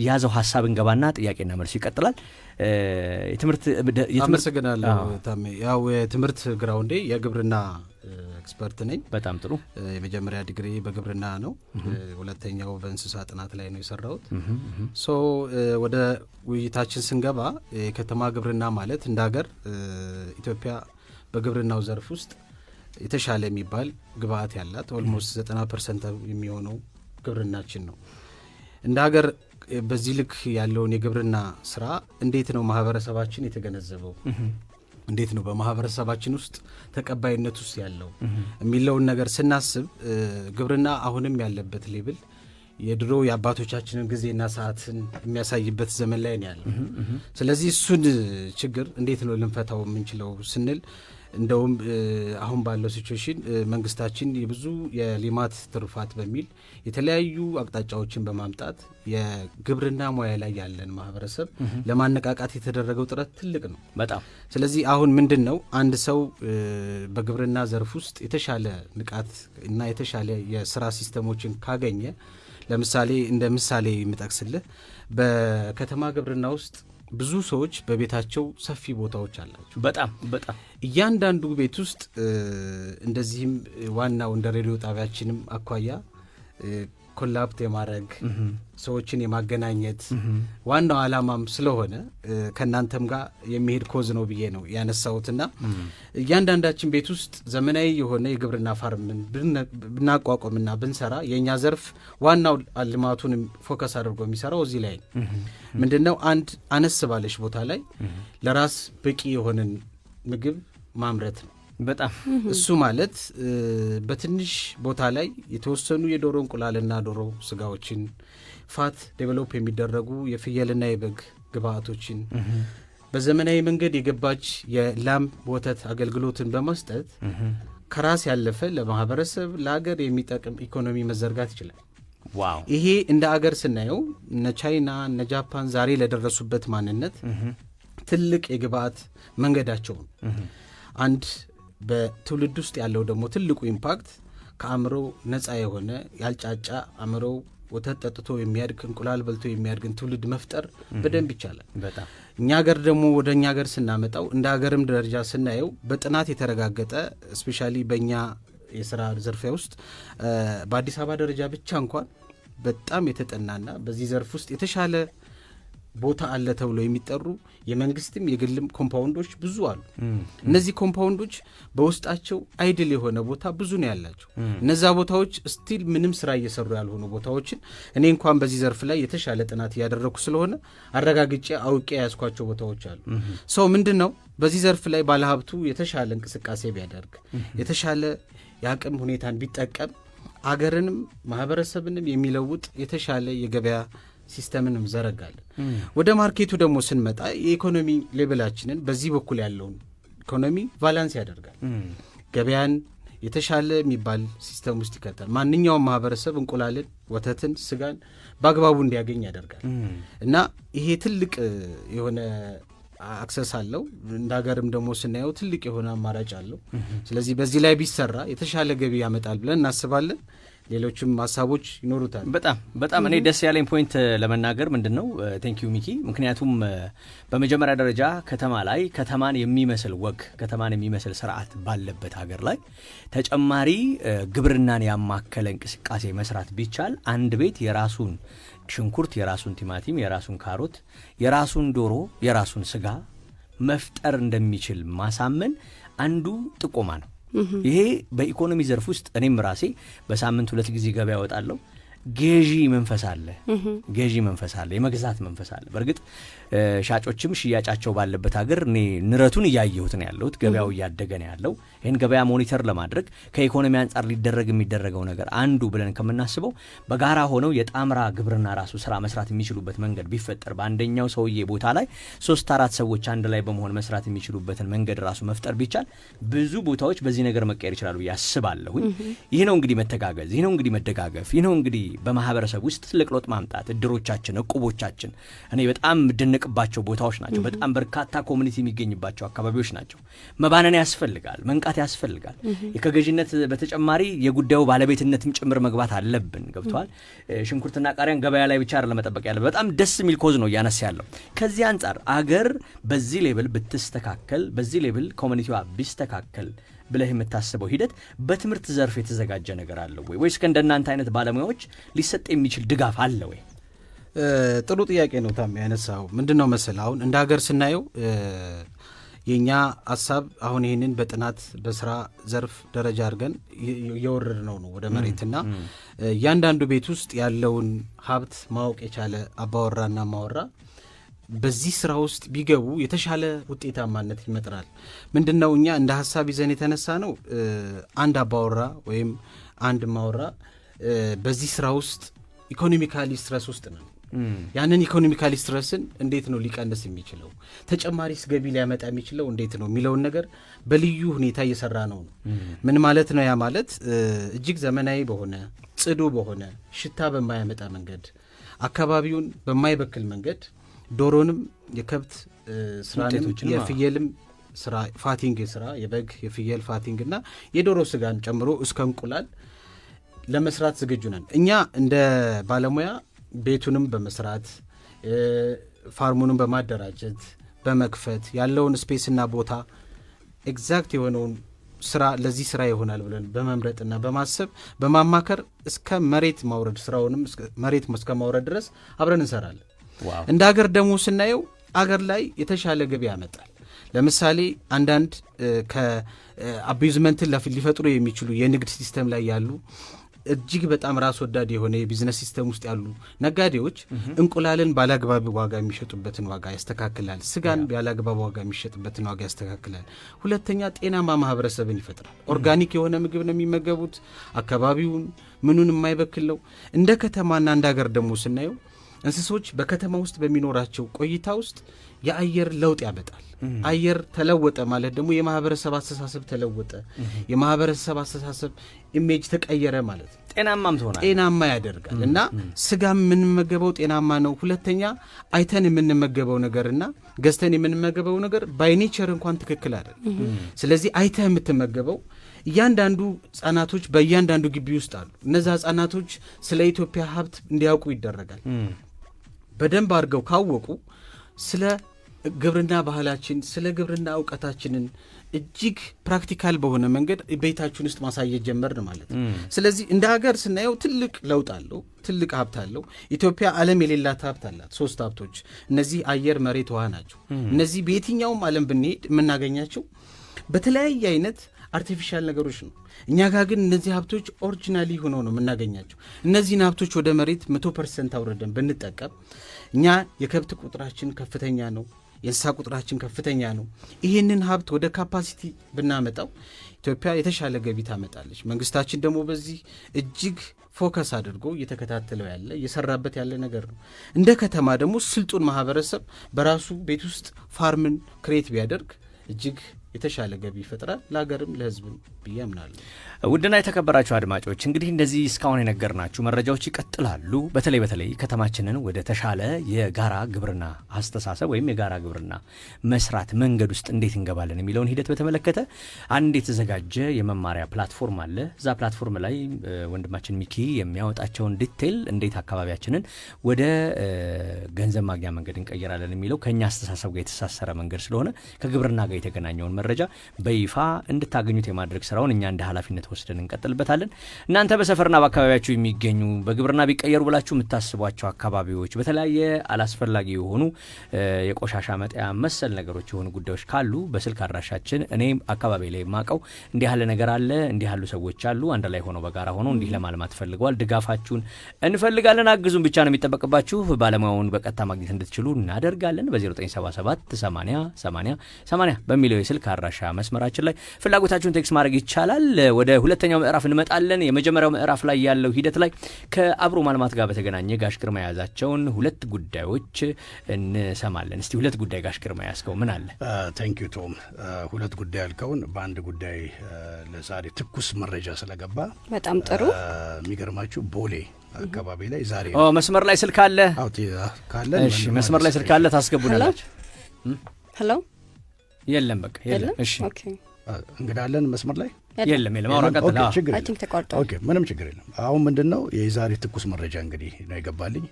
ያዘው ሀሳብ እንገባና ጥያቄና መልሱ ይቀጥላል። አመሰግናለሁ ታሜ። ያው የትምህርት ግራውንዴ የግብርና ኤክስፐርት ነኝ። በጣም ጥሩ። የመጀመሪያ ዲግሪ በግብርና ነው። ሁለተኛው በእንስሳ ጥናት ላይ ነው የሰራሁት። ወደ ውይይታችን ስንገባ የከተማ ግብርና ማለት እንደ ሀገር ኢትዮጵያ በግብርናው ዘርፍ ውስጥ የተሻለ የሚባል ግብአት ያላት ኦልሞስት 90% የሚሆነው ግብርናችን ነው። እንደ ሀገር በዚህ ልክ ያለውን የግብርና ስራ እንዴት ነው ማህበረሰባችን የተገነዘበው፣ እንዴት ነው በማህበረሰባችን ውስጥ ተቀባይነት ውስጥ ያለው የሚለውን ነገር ስናስብ ግብርና አሁንም ያለበት ሌብል የድሮ የአባቶቻችንን ጊዜና ሰዓትን የሚያሳይበት ዘመን ላይ ነው ያለው። ስለዚህ እሱን ችግር እንዴት ነው ልንፈታው የምንችለው ስንል እንደውም አሁን ባለው ሲቹዌሽን መንግስታችን የብዙ የልማት ትሩፋት በሚል የተለያዩ አቅጣጫዎችን በማምጣት የግብርና ሙያ ላይ ያለን ማህበረሰብ ለማነቃቃት የተደረገው ጥረት ትልቅ ነው በጣም። ስለዚህ አሁን ምንድን ነው አንድ ሰው በግብርና ዘርፍ ውስጥ የተሻለ ንቃት እና የተሻለ የስራ ሲስተሞችን ካገኘ፣ ለምሳሌ እንደ ምሳሌ የምጠቅስልህ በከተማ ግብርና ውስጥ ብዙ ሰዎች በቤታቸው ሰፊ ቦታዎች አላቸው። በጣም እያንዳንዱ ቤት ውስጥ እንደዚህም ዋናው እንደ ሬዲዮ ጣቢያችንም አኳያ ኮላፕት የማድረግ ሰዎችን የማገናኘት ዋናው ዓላማም ስለሆነ ከእናንተም ጋር የሚሄድ ኮዝ ነው ብዬ ነው ያነሳሁትና እያንዳንዳችን ቤት ውስጥ ዘመናዊ የሆነ የግብርና ፋርምን ብናቋቋምና ብንሰራ የእኛ ዘርፍ ዋናው ልማቱን ፎከስ አድርጎ የሚሰራው እዚህ ላይ ምንድነው አንድ አነስ ባለሽ ቦታ ላይ ለራስ በቂ የሆነን ምግብ ማምረት ነው። በጣም እሱ ማለት በትንሽ ቦታ ላይ የተወሰኑ የዶሮ እንቁላልና ዶሮ ስጋዎችን ፋት ዴቨሎፕ የሚደረጉ የፍየልና የበግ ግብአቶችን በዘመናዊ መንገድ የገባች የላም ወተት አገልግሎትን በመስጠት ከራስ ያለፈ ለማህበረሰብ ለሀገር የሚጠቅም ኢኮኖሚ መዘርጋት ይችላል። ዋው! ይሄ እንደ አገር ስናየው እነ ቻይና እነ ጃፓን ዛሬ ለደረሱበት ማንነት ትልቅ የግብአት መንገዳቸው ነው። አንድ በትውልድ ውስጥ ያለው ደግሞ ትልቁ ኢምፓክት ከአእምሮ ነፃ የሆነ ያልጫጫ አእምሮ ወተት ጠጥቶ የሚያድግ እንቁላል በልቶ የሚያድግን ትውልድ መፍጠር በደንብ ይቻላል። በጣም እኛ ሀገር ደግሞ ወደ እኛ ሀገር ስናመጣው እንደ ሀገርም ደረጃ ስናየው በጥናት የተረጋገጠ ስፔሻሊ በእኛ የስራ ዘርፊያ ውስጥ በአዲስ አበባ ደረጃ ብቻ እንኳን በጣም የተጠናና በዚህ ዘርፍ ውስጥ የተሻለ ቦታ አለ ተብሎ የሚጠሩ የመንግስትም የግልም ኮምፓውንዶች ብዙ አሉ። እነዚህ ኮምፓውንዶች በውስጣቸው አይድል የሆነ ቦታ ብዙ ነው ያላቸው። እነዛ ቦታዎች ስቲል ምንም ስራ እየሰሩ ያልሆኑ ቦታዎችን እኔ እንኳን በዚህ ዘርፍ ላይ የተሻለ ጥናት እያደረኩ ስለሆነ አረጋግጬ አውቄ ያዝኳቸው ቦታዎች አሉ። ሰው ምንድነው በዚህ ዘርፍ ላይ ባለሀብቱ የተሻለ እንቅስቃሴ ቢያደርግ የተሻለ የአቅም ሁኔታን ቢጠቀም አገርንም ማህበረሰብንም የሚለውጥ የተሻለ የገበያ ሲስተምንም ዘረጋለን። ወደ ማርኬቱ ደግሞ ስንመጣ የኢኮኖሚ ሌቭላችንን በዚህ በኩል ያለውን ኢኮኖሚ ቫላንስ ያደርጋል። ገበያን የተሻለ የሚባል ሲስተም ውስጥ ይከታል። ማንኛውም ማህበረሰብ እንቁላልን፣ ወተትን፣ ስጋን በአግባቡ እንዲያገኝ ያደርጋል እና ይሄ ትልቅ የሆነ አክሰስ አለው። እንደ ሀገርም ደግሞ ስናየው ትልቅ የሆነ አማራጭ አለው። ስለዚህ በዚህ ላይ ቢሰራ የተሻለ ገቢ ያመጣል ብለን እናስባለን። ሌሎችም ሀሳቦች ይኖሩታል። በጣም እኔ ደስ ያለኝ ፖይንት ለመናገር ምንድን ነው ቴንክ ዩ ሚኪ። ምክንያቱም በመጀመሪያ ደረጃ ከተማ ላይ ከተማን የሚመስል ወግ ከተማን የሚመስል ስርዓት ባለበት ሀገር ላይ ተጨማሪ ግብርናን ያማከለ እንቅስቃሴ መስራት ቢቻል አንድ ቤት የራሱን ሽንኩርት፣ የራሱን ቲማቲም፣ የራሱን ካሮት፣ የራሱን ዶሮ፣ የራሱን ስጋ መፍጠር እንደሚችል ማሳመን አንዱ ጥቆማ ነው። ይሄ በኢኮኖሚ ዘርፍ ውስጥ እኔም ራሴ በሳምንት 2 ጊዜ ገበያ እወጣለሁ። ገዢ መንፈስ አለ፣ የመግዛት መንፈስ አለ። በእርግጥ ሻጮችም ሽያጫቸው ባለበት ሀገር እኔ ንረቱን እያየሁት ነው ያለሁት። ገበያው እያደገ ነው ያለው። ይህን ገበያ ሞኒተር ለማድረግ ከኢኮኖሚ አንጻር ሊደረግ የሚደረገው ነገር አንዱ ብለን ከምናስበው በጋራ ሆነው የጣምራ ግብርና ራሱ ስራ መስራት የሚችሉበት መንገድ ቢፈጠር፣ በአንደኛው ሰውዬ ቦታ ላይ 3-4 ሰዎች አንድ ላይ በመሆን መስራት የሚችሉበትን መንገድ ራሱ መፍጠር ቢቻል ብዙ ቦታዎች በዚህ ነገር መቀየር ይችላሉ ብዬ አስባለሁኝ። ይህ ነው እንግዲህ መተጋገዝ፣ ይህ ነው እንግዲህ መደጋገፍ፣ ይህ ነው እንግዲህ በማህበረሰብ ውስጥ ትልቅ ለውጥ ማምጣት። እድሮቻችን፣ እቁቦቻችን እኔ በጣም የምደነቅባቸው ቦታዎች ናቸው። በጣም በርካታ ኮሚኒቲ የሚገኝባቸው አካባቢዎች ናቸው። መባነን ያስፈልጋል፣ መንቃት ያስፈልጋል። ከገዥነት በተጨማሪ የጉዳዩ ባለቤትነትም ጭምር መግባት አለብን። ገብቷል። ሽንኩርትና ቃሪያን ገበያ ላይ ብቻ ለመጠበቅ ያለ በጣም ደስ የሚል ኮዝ ነው እያነሳ ያለው። ከዚህ አንጻር አገር በዚህ ሌብል ብትስተካከል፣ በዚህ ሌብል ኮሚኒቲዋ ቢስተካከል ብለህ የምታስበው ሂደት በትምህርት ዘርፍ የተዘጋጀ ነገር አለ ወይ ወይስ ከእንደናንተ አይነት ባለሙያዎች ሊሰጥ የሚችል ድጋፍ አለ ወይ? ጥሩ ጥያቄ ነው ታም ያነሳው። ምንድነው መሰለህ አሁን እንደ ሀገር ስናየው የኛ ሐሳብ አሁን ይህንን በጥናት በስራ ዘርፍ ደረጃ አድርገን እየወረድ ነው ወደ መሬትና እያንዳንዱ ቤት ውስጥ ያለውን ሀብት ማወቅ የቻለ አባወራና ማወራ በዚህ ስራ ውስጥ ቢገቡ የተሻለ ውጤታማነት ይመጥራል። ምንድነው እኛ እንደ ሀሳብ ይዘን የተነሳ ነው አንድ አባወራ ወይም አንድ ማወራ በዚህ ስራ ውስጥ ኢኮኖሚካሊ ስትረስ ውስጥ ነው። ያንን ኢኮኖሚካሊ ስትረስን እንዴት ነው ሊቀንስ የሚችለው፣ ተጨማሪስ ገቢ ሊያመጣ የሚችለው እንዴት ነው የሚለውን ነገር በልዩ ሁኔታ እየሰራ ነው። ምን ማለት ነው? ያ ማለት እጅግ ዘመናዊ በሆነ ጽዱ በሆነ ሽታ በማያመጣ መንገድ አካባቢውን በማይበክል መንገድ ዶሮንም የከብት ስራንም የፍየልም ስራ ፋቲንግ ስራ የበግ የፍየል ፋቲንግ እና የዶሮ ስጋን ጨምሮ እስከ እንቁላል ለመስራት ዝግጁ ነን። እኛ እንደ ባለሙያ ቤቱንም በመስራት ፋርሙንም በማደራጀት በመክፈት ያለውን ስፔስና ቦታ ኤግዛክት የሆነውን ስራ ለዚህ ስራ ይሆናል ብለን በመምረጥና በማሰብ በማማከር እስከ መሬት ማውረድ ስራውንም መሬት እስከ ማውረድ ድረስ አብረን እንሰራለን። እንደ ሀገር ደግሞ ስናየው አገር ላይ የተሻለ ገቢ ያመጣል። ለምሳሌ አንዳንድ ከአቢዩዝመንትን ሊፈጥሩ የሚችሉ የንግድ ሲስተም ላይ ያሉ እጅግ በጣም ራስ ወዳድ የሆነ የቢዝነስ ሲስተም ውስጥ ያሉ ነጋዴዎች እንቁላልን ባላግባብ ዋጋ የሚሸጡበትን ዋጋ ያስተካክላል። ስጋን ባላግባብ ዋጋ የሚሸጥበትን ዋጋ ያስተካክላል። ሁለተኛ ጤናማ ማህበረሰብን ይፈጥራል። ኦርጋኒክ የሆነ ምግብ ነው የሚመገቡት። አካባቢውን ምኑን የማይበክል ነው። እንደ ከተማና እንደ ሀገር ደግሞ ስናየው እንስሶች በከተማ ውስጥ በሚኖራቸው ቆይታ ውስጥ የአየር ለውጥ ያመጣል። አየር ተለወጠ ማለት ደግሞ የማህበረሰብ አስተሳሰብ ተለወጠ፣ የማህበረሰብ አስተሳሰብ ኢሜጅ ተቀየረ ማለት ነው። ጤናማም ትሆናል፣ ጤናማ ያደርጋል። እና ስጋ የምንመገበው ጤናማ ነው። ሁለተኛ አይተን የምንመገበው ነገርና ገዝተን የምንመገበው ነገር ባይ ኔቸር እንኳን ትክክል አይደለም። ስለዚህ አይተህ የምትመገበው እያንዳንዱ ህጻናቶች በእያንዳንዱ ግቢ ውስጥ አሉ። እነዛ ህጻናቶች ስለ ኢትዮጵያ ሀብት እንዲያውቁ ይደረጋል። በደንብ አድርገው ካወቁ ስለ ግብርና ባህላችን፣ ስለ ግብርና እውቀታችንን እጅግ ፕራክቲካል በሆነ መንገድ ቤታችን ውስጥ ማሳየት ጀመርን ማለት ነው። ስለዚህ እንደ ሀገር ስናየው ትልቅ ለውጥ አለው፣ ትልቅ ሀብት አለው። ኢትዮጵያ ዓለም የሌላት ሀብት አላት። 3 ሀብቶች እነዚህ አየር፣ መሬት፣ ውሃ ናቸው። እነዚህ በየትኛውም ዓለም ብንሄድ የምናገኛቸው በተለያየ አይነት አርቲፊሻል ነገሮች ነው። እኛ ጋር ግን እነዚህ ሀብቶች ኦሪጂናሊ ሆነው ነው የምናገኛቸው። እነዚህን ሀብቶች ወደ መሬት 100% አውርደን ብንጠቀም እኛ የከብት ቁጥራችን ከፍተኛ ነው፣ የእንስሳ ቁጥራችን ከፍተኛ ነው። ይህንን ሀብት ወደ ካፓሲቲ ብናመጣው ኢትዮጵያ የተሻለ ገቢ ታመጣለች። መንግስታችን ደግሞ በዚህ እጅግ ፎከስ አድርጎ እየተከታተለው ያለ እየሰራበት ያለ ነገር ነው። እንደ ከተማ ደግሞ ስልጡን ማህበረሰብ በራሱ ቤት ውስጥ ፋርምን ክሬት ቢያደርግ እጅግ የተሻለ ገቢ ይፈጥራል ለሀገርም ለሕዝብም ብዬ አምናለሁ። ውድና የተከበራችሁ አድማጮች እንግዲህ እንደዚህ እስካሁን የነገርናችሁ መረጃዎች ይቀጥላሉ። በተለይ ከተማችንን ወደ ተሻለ የጋራ ግብርና አስተሳሰብ ወይም የጋራ ግብርና መስራት መንገድ ውስጥ እንዴት እንገባለን የሚለውን ሂደት በተመለከተ አንድ የተዘጋጀ የመማሪያ ፕላትፎርም አለ። እዛ ፕላትፎርም ላይ ወንድማችን ሚኪ የሚያወጣቸውን ዲቴል እንዴት አካባቢያችንን ወደ ገንዘብ ማግኛ መንገድ እንቀይራለን የሚለው ከኛ አስተሳሰብ ጋር የተሳሰረ መንገድ ስለሆነ ከግብርና ጋር የተገናኘውን መረጃ በይፋ እንድታገኙት የማድረግ ስራውን እኛ እንደ ኃላፊነት ወስደን እንቀጥልበታለን። እናንተ በሰፈርና በአካባቢያችሁ የሚገኙ በግብርና ቢቀየሩ ብላችሁ የምታስቧቸው አካባቢዎች በተለያየ አላስፈላጊ የሆኑ የቆሻሻ መጣያ መሰል ነገሮች የሆኑ ጉዳዮች ካሉ በስልክ አድራሻችን እኔ አካባቢ ላይ የማቀው እንዲህ ያለ ነገር አለ፣ እንዲህ ያሉ ሰዎች አሉ፣ አንድ ላይ ሆነው በጋራ ሆነው እንዲህ ለማልማት ፈልገዋል፣ ድጋፋችሁን እንፈልጋለን፣ አግዙን ብቻ ነው የሚጠበቅባችሁ። ባለሙያውን በቀጥታ ማግኘት እንድትችሉ እናደርጋለን። በ0977 80 80 80 በሚለው የስልክ አድራሻ መስመራችን ላይ ፍላጎታችሁን ቴክስት ማድረግ ይቻላል። ወደ ሁለተኛው ምዕራፍ እንመጣለን። የመጀመሪያው ምዕራፍ ላይ ያለው ሂደት ላይ ከአብሮ ማልማት ጋር በተገናኘ ጋሽ ግርማ የያዛቸውን ሁለት ጉዳዮች እንሰማለን። እስቲ ሁለት ጉዳይ ጋሽ ግርማ ያዝከው ምን አለ? ታንክ ዩ ቶም። ሁለት ጉዳይ ያልከውን በአንድ ጉዳይ ለዛሬ ትኩስ መረጃ ስለገባ በጣም ጥሩ። የሚገርማችሁ ቦሌ አካባቢ ላይ ዛሬ መስመር ላይ ስልክ አለ ካለ እሺ፣ መስመር ላይ ስልክ አለ ታስገቡናላችሁ። ሄሎ የለም በቃ የለም። እሺ ኦኬ፣ እንግዳለን መስመር ላይ የለም አውራ ቀጥታ። አይ ቲንክ ተቋርጧል። ኦኬ ምንም ችግር የለም። አሁን ምንድነው የዛሬ ትኩስ መረጃ እንግዲህ ነው የገባልኝ።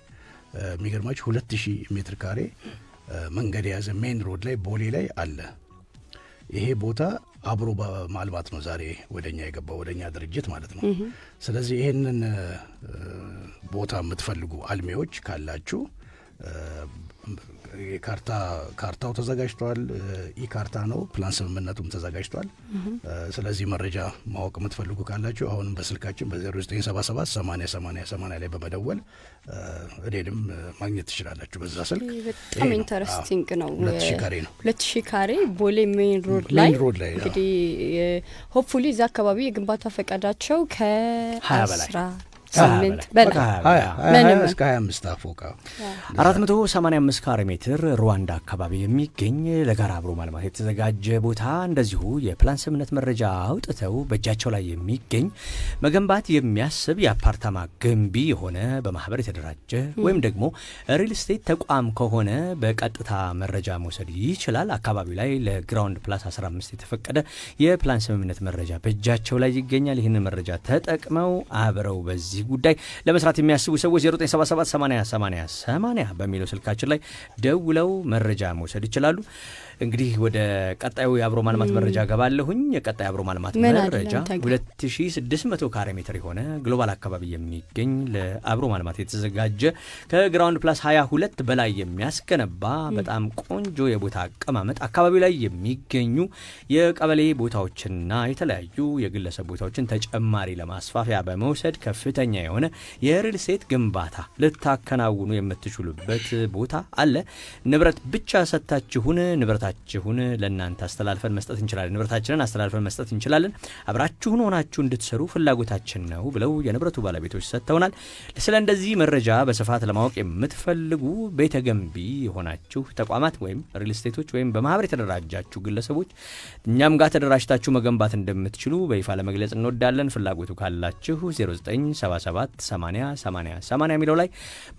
የሚገርማችሁ 2000 ሜትር ካሬ መንገድ የያዘ ሜን ሮድ ላይ ቦሌ ላይ አለ። ይሄ ቦታ አብሮ ማልማት ነው ዛሬ ወደኛ የገባው ወደኛ ድርጅት ማለት ነው። ስለዚህ ይሄንን ቦታ የምትፈልጉ አልሚዎች ካላችሁ ካርታው ተዘጋጅቷል። ካርታ ነው፣ ፕላን ስምምነቱም ተዘጋጅቷል። ስለዚህ መረጃ ማወቅ የምትፈልጉ ካላችሁ አሁንም በስልካችን በ0977 80 80 80 ላይ በመደወል እኔንም ማግኘት ትችላላችሁ። በዛ ስልክ በጣም ኢንተረስቲንግ ነው። 2000 ካሬ ነው። 2000 ካሬ ቦሌ ሜን ሮድ ላይ እንግዲህ ሆፕፉሊ እዛ አካባቢ የግንባታ ፈቃዳቸው ከ10 8 እስከ 25 አፎቃ 485 ካሬ ሜትር ሩዋንዳ አካባቢ የሚገኝ ለጋራ አብሮ ማልማት የተዘጋጀ ቦታ እንደዚሁ የፕላን ስምምነት መረጃ አውጥተው በእጃቸው ላይ የሚገኝ መገንባት የሚያስብ የአፓርታማ ገንቢ የሆነ በማህበር የተደራጀ ወይም ደግሞ ሪል ስቴት ተቋም ከሆነ በቀጥታ መረጃ መውሰድ ይችላል። አካባቢው ላይ ለግራውንድ ፕላስ 15 የተፈቀደ የፕላን ስምምነት መረጃ በእጃቸው ላይ ይገኛል። ይህንን መረጃ ተጠቅመው አብረው በዚህ ጉዳይ ለመስራት የሚያስቡ ሰዎች 0977 80 80 80 በሚለው ስልካችን ላይ ደውለው መረጃ መውሰድ ይችላሉ። እንግዲህ ወደ ቀጣዩ የአብሮ ማልማት መረጃ ገባለሁኝ። የቀጣዩ አብሮ ማልማት መረጃ 2600 ካሬ ሜትር የሆነ ግሎባል አካባቢ የሚገኝ ለአብሮ ማልማት የተዘጋጀ ከግራውንድ ፕላስ 22 በላይ የሚያስገነባ በጣም ቆንጆ የቦታ አቀማመጥ አካባቢው ላይ የሚገኙ የቀበሌ ቦታዎችና የተለያዩ የግለሰብ ቦታዎችን ተጨማሪ ለማስፋፊያ በመውሰድ ከፍተኛ የሆነ የሪል ስቴት ግንባታ ልታከናውኑ የምትችሉበት ቦታ አለ። ንብረት ብቻ ሰጥታችሁን ንብረታችሁን ለእናንተ አስተላልፈን መስጠት እንችላለን፣ ንብረታችንን አስተላልፈን መስጠት እንችላለን፣ አብራችሁን ሆናችሁ እንድትሰሩ ፍላጎታችን ነው ብለው የንብረቱ ባለቤቶች ሰጥተውናል። ስለ እንደዚህ መረጃ በስፋት ለማወቅ የምትፈልጉ ቤተ ገንቢ የሆናችሁ ተቋማት ወይም ሪል ስቴቶች ወይም በማህበር የተደራጃችሁ ግለሰቦች እኛም ጋር ተደራጅታችሁ መገንባት እንደምትችሉ በይፋ ለመግለጽ እንወዳለን። ፍላጎቱ ካላችሁ 0977 80 80 80 የሚለው ላይ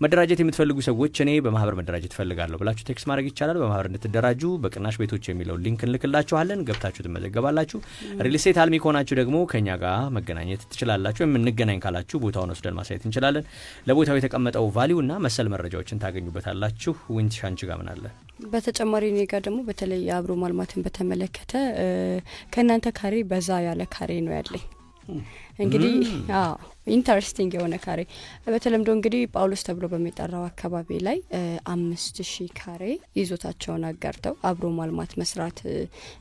መደራጀት የምትፈልጉ ሰዎች እኔ በማህበር መደራጀት ፈልጋለሁ ብላችሁ ቴክስት ማድረግ ይቻላል። በማህበር እንድትደራጁ በቅናሽ ቤቶች የሚለው ሊንክ እንልክላችኋለን። ገብታችሁ ትመዘገባላችሁ። ሪል ስቴት አልሚ ከሆናችሁ ደግሞ ከኛ ጋር መገናኘት ትችላላችሁ። የምንገናኝ ካላችሁ ቦታውን ወስደን ማሳየት እንችላለን። ለቦታው የተቀመጠው ቫሊዩና መሰል መረጃዎችን ታገኙበታላችሁ። ዊንት ሻንቺ ጋር ምን አለ? በተጨማሪ እኔ ጋር ደግሞ በተለይ የአብሮ ማልማትን በተመለከተ ከእናንተ ካሬ በዛ ያለ ካሬ ነው ያለኝ። እንግዲህ ኢንተረስቲንግ የሆነ ካሬ በተለምዶ እንግዲህ ጳውሎስ ተብሎ በሚጠራው አካባቢ ላይ 5000 ካሬ ይዞታቸውን አጋርተው አብሮ ማልማት መስራት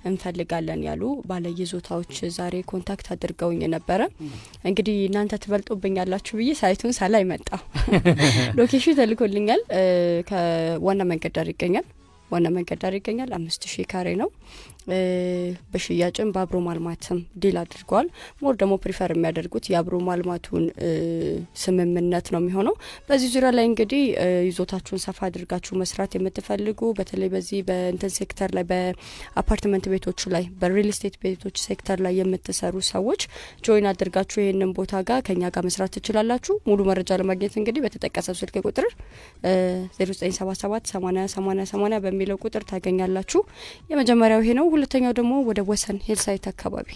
እንፈልጋለን ያሉ ባለ ይዞታዎች ዛሬ ኮንታክት አድርገውኝ ነበረ። እንግዲህ እናንተ ትበልጡብኛላችሁ ብዬ ሳይቱን ሳላይ መጣው። ሎኬሽን ተልኮልኛል። ከዋና መንገድ ዳር ይገኛል። 5000 ካሬ ነው። በሽያጭም በአብሮ ማልማትም ዲል አድርጓል። ሞር ደግሞ ፕሪፈር የሚያደርጉት የአብሮ ማልማቱን ስምምነት ነው የሚሆነው። በዚህ ዙሪያ ላይ እንግዲህ ይዞታችሁን ሰፋ አድርጋችሁ መስራት የምትፈልጉ በተለይ በዚህ በእንትን ሴክተር ላይ በአፓርትመንት ቤቶች ላይ በሪል ስቴት ቤቶች ሴክተር ላይ የምትሰሩ ሰዎች ጆይን አድርጋችሁ ይህንን ቦታ ጋር ከኛ ጋር መስራት ትችላላችሁ። ሙሉ መረጃ ለማግኘት እንግዲህ በተጠቀሰው ስልክ ቁጥር 0977 80 80 80 በሚለው ቁጥር ታገኛላችሁ። የመጀመሪያው ይሄ ነው። ሁለተኛው ደግሞ ወደ ወሰን ሂልሳይት አካባቢ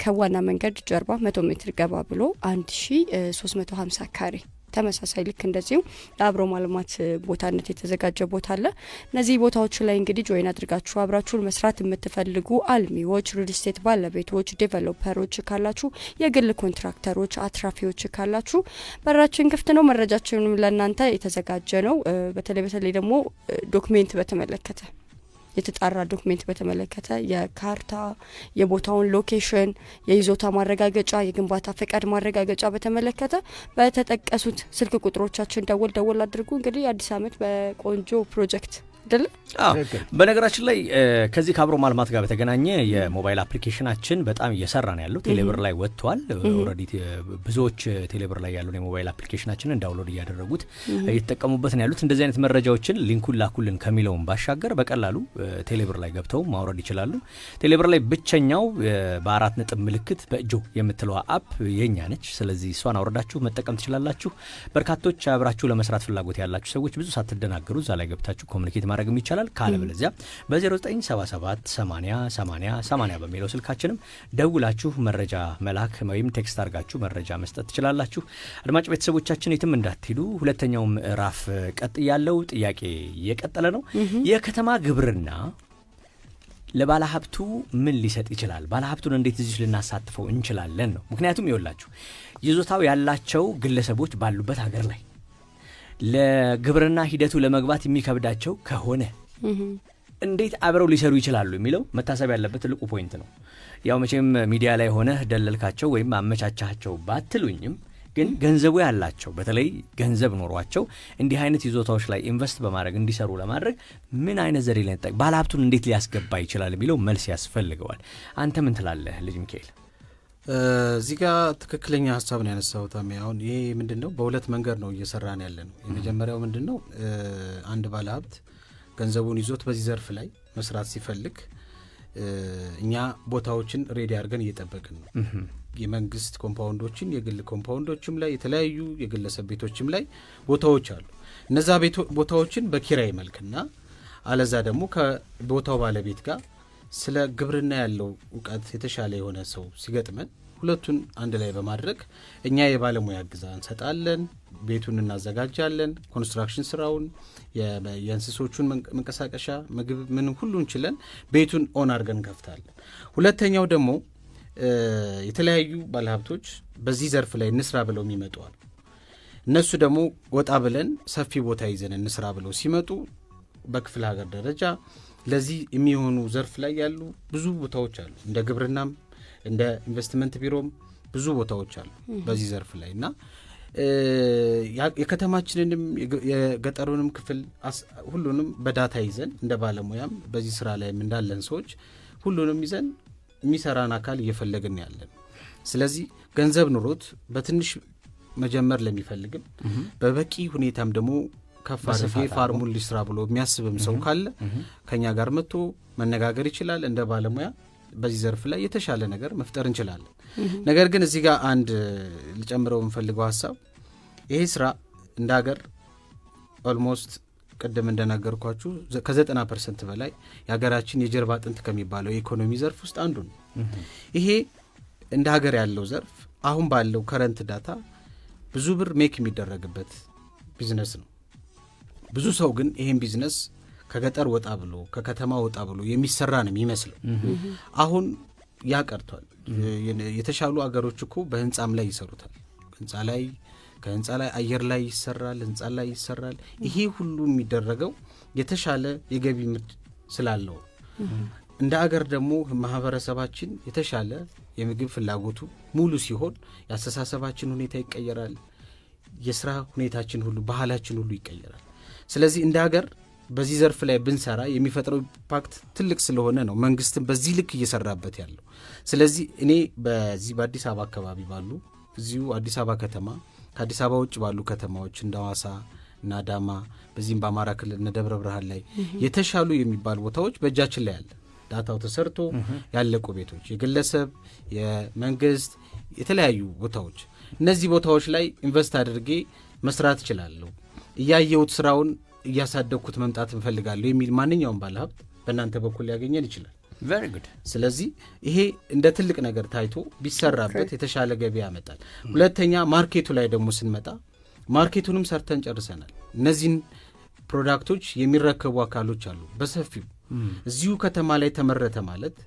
ከዋና መንገድ ጀርባ 100 ሜትር ገባ ብሎ 1350 ካሬ ተመሳሳይ ልክ እንደዚሁ ለአብሮ ማልማት ቦታነት የተዘጋጀ ቦታ አለ። እነዚህ ቦታዎች ላይ እንግዲህ ጆይን አድርጋችሁ አብራችሁን መስራት የምትፈልጉ አልሚዎች፣ ሪል ስቴት ባለቤቶች፣ ዴቨሎፐሮች ካላችሁ፣ የግል ኮንትራክተሮች፣ አትራፊዎች ካላችሁ በራችን ክፍት ነው። መረጃችንም ለእናንተ የተዘጋጀ ነው። በተለይ ደግሞ ዶክሜንት በተመለከተ የተጣራ ዶክሜንት በተመለከተ የካርታ የቦታውን ሎኬሽን የይዞታ ማረጋገጫ የግንባታ ፈቃድ ማረጋገጫ በተመለከተ በተጠቀሱት ስልክ ቁጥሮቻችን ደወል አድርጉ። እንግዲህ አዲስ ዓመት በቆንጆ ፕሮጀክት አይደል? በነገራችን ላይ ከዚህ ከአብሮ ማልማት ጋር በተገናኘ የሞባይል አፕሊኬሽናችን በጣም እየሰራ ነው ያለው። ቴሌብር ላይ ወጥቷል። ኦልሬዲ ብዙዎች ቴሌብር ላይ ያሉን የሞባይል አፕሊኬሽናችንን ዳውንሎድ እያደረጉት እየተጠቀሙበት ነው ያሉት። እንደዚህ አይነት መረጃዎችን ሊንኩን ላኩልን ከሚለውም ባሻገር በቀላሉ ቴሌብር ላይ ገብተው ማውረድ ይችላሉ። ቴሌብር ላይ ብቸኛው በ4 ነጥብ ምልክት በእጆ የምትለዋ አፕ የኛ ነች። ስለዚህ እሷን አውርዳችሁ መጠቀም ትችላላችሁ። በርካቶች አብራችሁ ለመስራት ፍላጎት ያላችሁ ሰዎች ብዙ ሳትደናገሩ እዛ ላይ ገብታችሁ ኮሙኒኬት ማድረግም ይቻላል። ካለበለዚያ በ0977 80 80 80 በሚለው ስልካችንም ደውላችሁ መረጃ መላክ ወይም ቴክስት አድርጋችሁ መረጃ መስጠት ትችላላችሁ። አድማጭ ቤተሰቦቻችን የትም እንዳትሄዱ። ሁለተኛው ምዕራፍ ያለው ጥያቄ እየቀጠለ ነው። የከተማ ግብርና ለባለሀብቱ ምን ሊሰጥ ይችላል? ባለሀብቱን እንዴት እዚህ ልናሳትፈው እንችላለን ነው። ምክንያቱም ይኸውላችሁ ይዞታው ያላቸው ግለሰቦች ባሉበት ሀገር ላይ ለግብርና ሂደቱ ለመግባት የሚከብዳቸው ከሆነ እንዴት አብረው ሊሰሩ ይችላሉ የሚለው መታሰብ ያለበት ትልቁ ፖይንት ነው። ያው መቼም ሚዲያ ላይ ሆነ ደለልካቸው ወይም አመቻቻቸው ባትሉኝም ግን ገንዘቡ ያላቸው በተለይ ገንዘብ ኖሯቸው እንዲህ አይነት ይዞታዎች ላይ ኢንቨስት በማድረግ እንዲሰሩ ለማድረግ ምን አይነት ዘዴ ላይ ተጠቅ ባለሀብቱን እንዴት ሊያስገባ ይችላል የሚለው መልስ ያስፈልገዋል። አንተ ምን ትላለህ ልጅ ሚካኤል? እዚህ ጋር ትክክለኛ ሀሳብ ነው ያነሳው ታሜ። አሁን ይሄ ምንድነው በሁለት መንገድ ነው እየሰራን ያለ ነው። የመጀመሪያው ምንድነው አንድ ባለሀብት ገንዘቡን ይዞት በዚህ ዘርፍ ላይ መስራት ሲፈልግ እኛ ቦታዎችን ሬዲ አድርገን እየጠበቅን ነው። የመንግስት ኮምፓውንዶችን የግል ኮምፓውንዶችም ላይ የተለያዩ የግለሰብ ቤቶችም ላይ ቦታዎች አሉ። እነዛ ቦታዎችን በኪራይ መልክና አለዛ ደግሞ ከቦታው ባለቤት ጋር ስለ ግብርና ያለው እውቀት የተሻለ የሆነ ሰው ሲገጥመን ሁለቱን አንድ ላይ በማድረግ እኛ የባለሙያ እገዛ እንሰጣለን። ቤቱን እናዘጋጃለን። ኮንስትራክሽን ስራውን የእንስሶቹን መንቀሳቀሻ ምግብ ምን ሁሉን ችለን ቤቱን ኦን አድርገን እንከፍታለን። ሁለተኛው ደግሞ የተለያዩ ባለሀብቶች በዚህ ዘርፍ ላይ እንስራ ብለው የሚመጡዋል። እነሱ ደግሞ ወጣ ብለን ሰፊ ቦታ ይዘን እንስራ ብለው ሲመጡ በክፍለ ሀገር ደረጃ ለዚህ የሚሆኑ ዘርፍ ላይ ያሉ ብዙ ቦታዎች አሉ። እንደ ግብርናም እንደ ኢንቨስትመንት ቢሮም ብዙ ቦታዎች አሉ በዚህ ዘርፍ ላይ እና የከተማችንንም የገጠሩንም ክፍል ሁሉንም በዳታ ይዘን እንደ ባለሙያም በዚህ ስራ ላይ እንዳለን ሰዎች ሁሉንም ይዘን የሚሰራን አካል እየፈለግን ያለን። ስለዚህ ገንዘብ ኑሮት በትንሽ መጀመር ለሚፈልግም በበቂ ሁኔታም ደግሞ ከፍ አድርጌ ፋርሙን ሊስራ ብሎ የሚያስብም ሰው ካለ ከኛ ጋር መጥቶ መነጋገር ይችላል። እንደ ባለሙያ በዚህ ዘርፍ ላይ የተሻለ ነገር መፍጠር እንችላለን። ነገር ግን እዚህ ጋር አንድ ልጨምረው የምፈልገው ሀሳብ ይሄ ስራ እንደ ሀገር ኦልሞስት ቅድም እንደነገርኳችሁ ከ90% በላይ የሀገራችን የጀርባ አጥንት ከሚባለው የኢኮኖሚ ዘርፍ ውስጥ አንዱ ነው። ይሄ እንደ ሀገር ያለው ዘርፍ አሁን ባለው ከረንት ዳታ ብዙ ብር ሜክ የሚደረግበት ቢዝነስ ነው። ብዙ ሰው ግን ይሄን ቢዝነስ ከገጠር ወጣ ብሎ ከከተማ ወጣ ብሎ የሚሰራ ነው የሚመስለው። አሁን ያቀርቷል። የተሻሉ አገሮች እኮ በህንጻም ላይ ይሰሩታል። ከህንጻ ላይ አየር ላይ ይሰራል፣ ህንጻ ላይ ይሰራል። ይሄ ሁሉ የሚደረገው የተሻለ የገቢ ምርት ስላለው እንደ አገር ደግሞ ማህበረሰባችን የተሻለ የምግብ ፍላጎቱ ሙሉ ሲሆን ያስተሳሰባችን ሁኔታ ይቀየራል። የስራ ሁኔታችን ሁሉ ባህላችን ሁሉ ይቀየራል። ስለዚህ እንደ ሀገር በዚህ ዘርፍ ላይ ብንሰራ የሚፈጥረው ኢምፓክት ትልቅ ስለሆነ ነው መንግስትም በዚህ ልክ እየሰራበት ያለው። ስለዚህ እኔ በዚህ በአዲስ አበባ አካባቢ ባሉ እዚሁ አዲስ አበባ ከተማ ከአዲስ አበባ ውጭ ባሉ ከተማዎች እንደ ሐዋሳ እና አዳማ በዚህም በአማራ ክልል እነ ደብረ ብርሃን ላይ የተሻሉ የሚባሉ ቦታዎች በእጃችን ላይ አለ። ዳታው ተሰርቶ ያለቁ ቤቶች የግለሰብ የመንግስት የተለያዩ ቦታዎች እነዚህ ቦታዎች ላይ ኢንቨስት አድርጌ መስራት እችላለሁ፣ እያየሁት ስራውን እያሳደግኩት መምጣት እንፈልጋለሁ የሚል ማንኛውም ባለሀብት በእናንተ በኩል ሊያገኘን ይችላል። very good። ስለዚህ ይሄ እንደ ትልቅ ነገር ታይቶ ቢሰራበት የተሻለ ገቢ ያመጣል። ሁለተኛ ማርኬቱ ላይ ደግሞ ስንመጣ ማርኬቱንም ሰርተን ጨርሰናል። እነዚህን ፕሮዳክቶች የሚረከቡ አካሎች አሉ በሰፊው እዚሁ ከተማ ላይ ተመረተ ማለት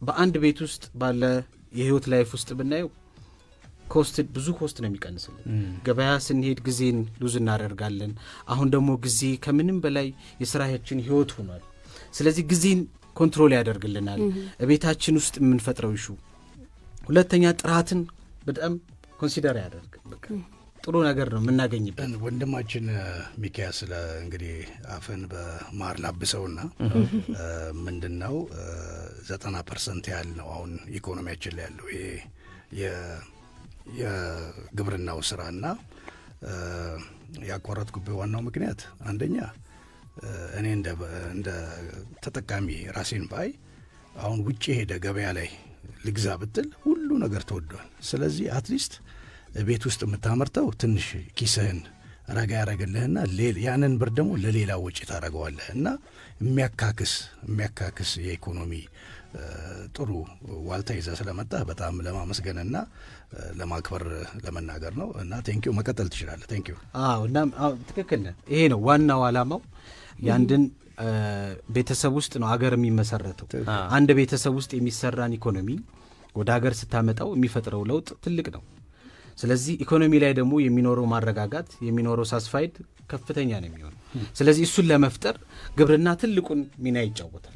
በአንድ ቤት ውስጥ ባለ የህይወት ላይፍ ውስጥ ብናየው ብዙ ኮስት ነው የሚቀንስልን። ገበያ ስንሄድ ጊዜን ሉዝ እናደርጋለን። አሁን ደግሞ ጊዜ ከምንም በላይ የስራችን ህይወት ሆኗል። ስለዚህ ጊዜን ኮንትሮል ያደርግልናል ቤታችን ውስጥ የምንፈጥረው ይሹ። ሁለተኛ ጥራትን በጣም ኮንሲደር ያደርግ በቃ ጥሩ ነገር ነው የምናገኝበት። ወንድማችን ሚኪያስ እንግዲህ አፈን በማር ላብሰውና ምንድነው 90% ያህል ነው አሁን ኢኮኖሚያችን ላይ ያለው ይሄ የግብርናው ስራና ያቋረጥኩበት ዋናው ምክንያት አንደኛ እኔ እንደ ተጠቃሚ ራሴን ባይ አሁን ውጪ ሄደ ገበያ ላይ ልግዛ ብትል ሁሉ ነገር ተወዷል። ስለዚህ አትሊስት ቤት ውስጥ የምታመርተው ትንሽ ኪስህን ረጋ ያደርግልህና ያንን ብር ደግሞ ለሌላ ወጪ ታደርገዋለህ እና የሚያካክስ የኢኮኖሚ ጥሩ ዋልታ ይዘ ስለመጣ በጣም ለማመስገንና ለማክበር ለመናገር ነው እና ቴንኪዩ መቀጠል ትችላለህ። ቴንኪዩ። እና ትክክል ነህ። ይሄ ነው ዋናው ዓላማው። የአንድን ቤተሰብ ውስጥ ነው አገር የሚመሰረተው። አንድ ቤተሰብ ውስጥ የሚሰራን ኢኮኖሚ ወደ ሀገር ስታመጣው የሚፈጥረው ለውጥ ትልቅ ነው። ስለዚህ ኢኮኖሚ ላይ ደግሞ የሚኖረው ማረጋጋት የሚኖረው ሳስፋይድ ከፍተኛ ነው የሚሆነው። ስለዚህ እሱን ለመፍጠር ግብርና ትልቁን ሚና ይጫወታል።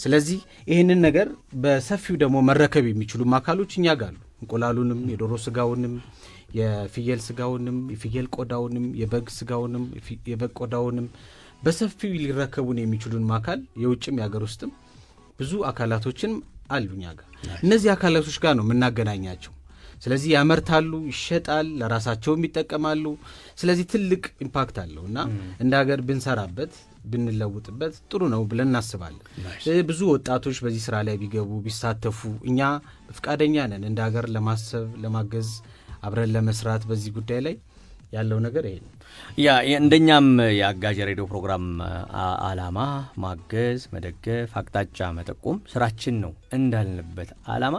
ስለዚህ ይህንን ነገር በሰፊው ደግሞ መረከብ የሚችሉ አካሎች እኛ ጋር አሉ። እንቁላሉንም የዶሮ ስጋውንም የፍየል ስጋውንም የፍየል ቆዳውንም የበግ ስጋውንም የበግ ቆዳውንም በሰፊው ሊረከቡን የሚችሉን አካል የውጭም የሀገር ውስጥም ብዙ አካላቶችን አሉ እኛ ጋር። እነዚህ አካላቶች ጋር ነው የምናገናኛቸው። ስለዚህ ያመርታሉ፣ ይሸጣል፣ ለራሳቸውም ይጠቀማሉ። ስለዚህ ትልቅ ኢምፓክት አለው እና እንደ ሀገር ብንሰራበት ብንለውጥበት ጥሩ ነው ብለን እናስባለን። ብዙ ወጣቶች በዚህ ስራ ላይ ቢገቡ ቢሳተፉ እኛ ፍቃደኛ ነን እንደ ሀገር ለማሰብ ለማገዝ አብረን ለመስራት። በዚህ ጉዳይ ላይ ያለው ነገር ይሄ ነው። እንደኛም የአጋዥ ሬዲዮ ፕሮግራም አላማ ማገዝ፣ መደገፍ፣ አቅጣጫ መጠቆም ስራችን ነው እንዳልንበት አላማ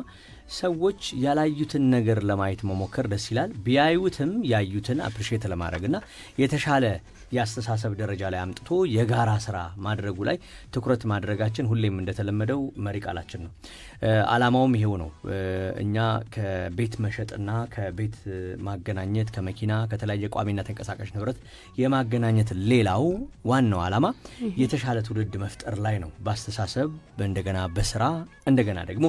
ሰዎች ያላዩትን ነገር ለማየት መሞከር ደስ ይላል። ቢያዩትም ያዩትን አፕሪሼት ለማድረግና የተሻለ የአስተሳሰብ ደረጃ ላይ አምጥቶ የጋራ ስራ ማድረጉ ላይ ትኩረት ማድረጋችን ሁሌም እንደተለመደው መሪ ቃላችን ነው። አላማውም ይሄው ነው። እኛ ከቤት መሸጥና ከቤት ማገናኘት ከመኪና ከተለያየ ቋሚና ተንቀሳቃሽ ንብረት የማገናኘት ሌላው ዋናው አላማ የተሻለ ትውልድ መፍጠር ላይ ነው። በአስተሳሰብ እንደገና በስራ እንደገና ደግሞ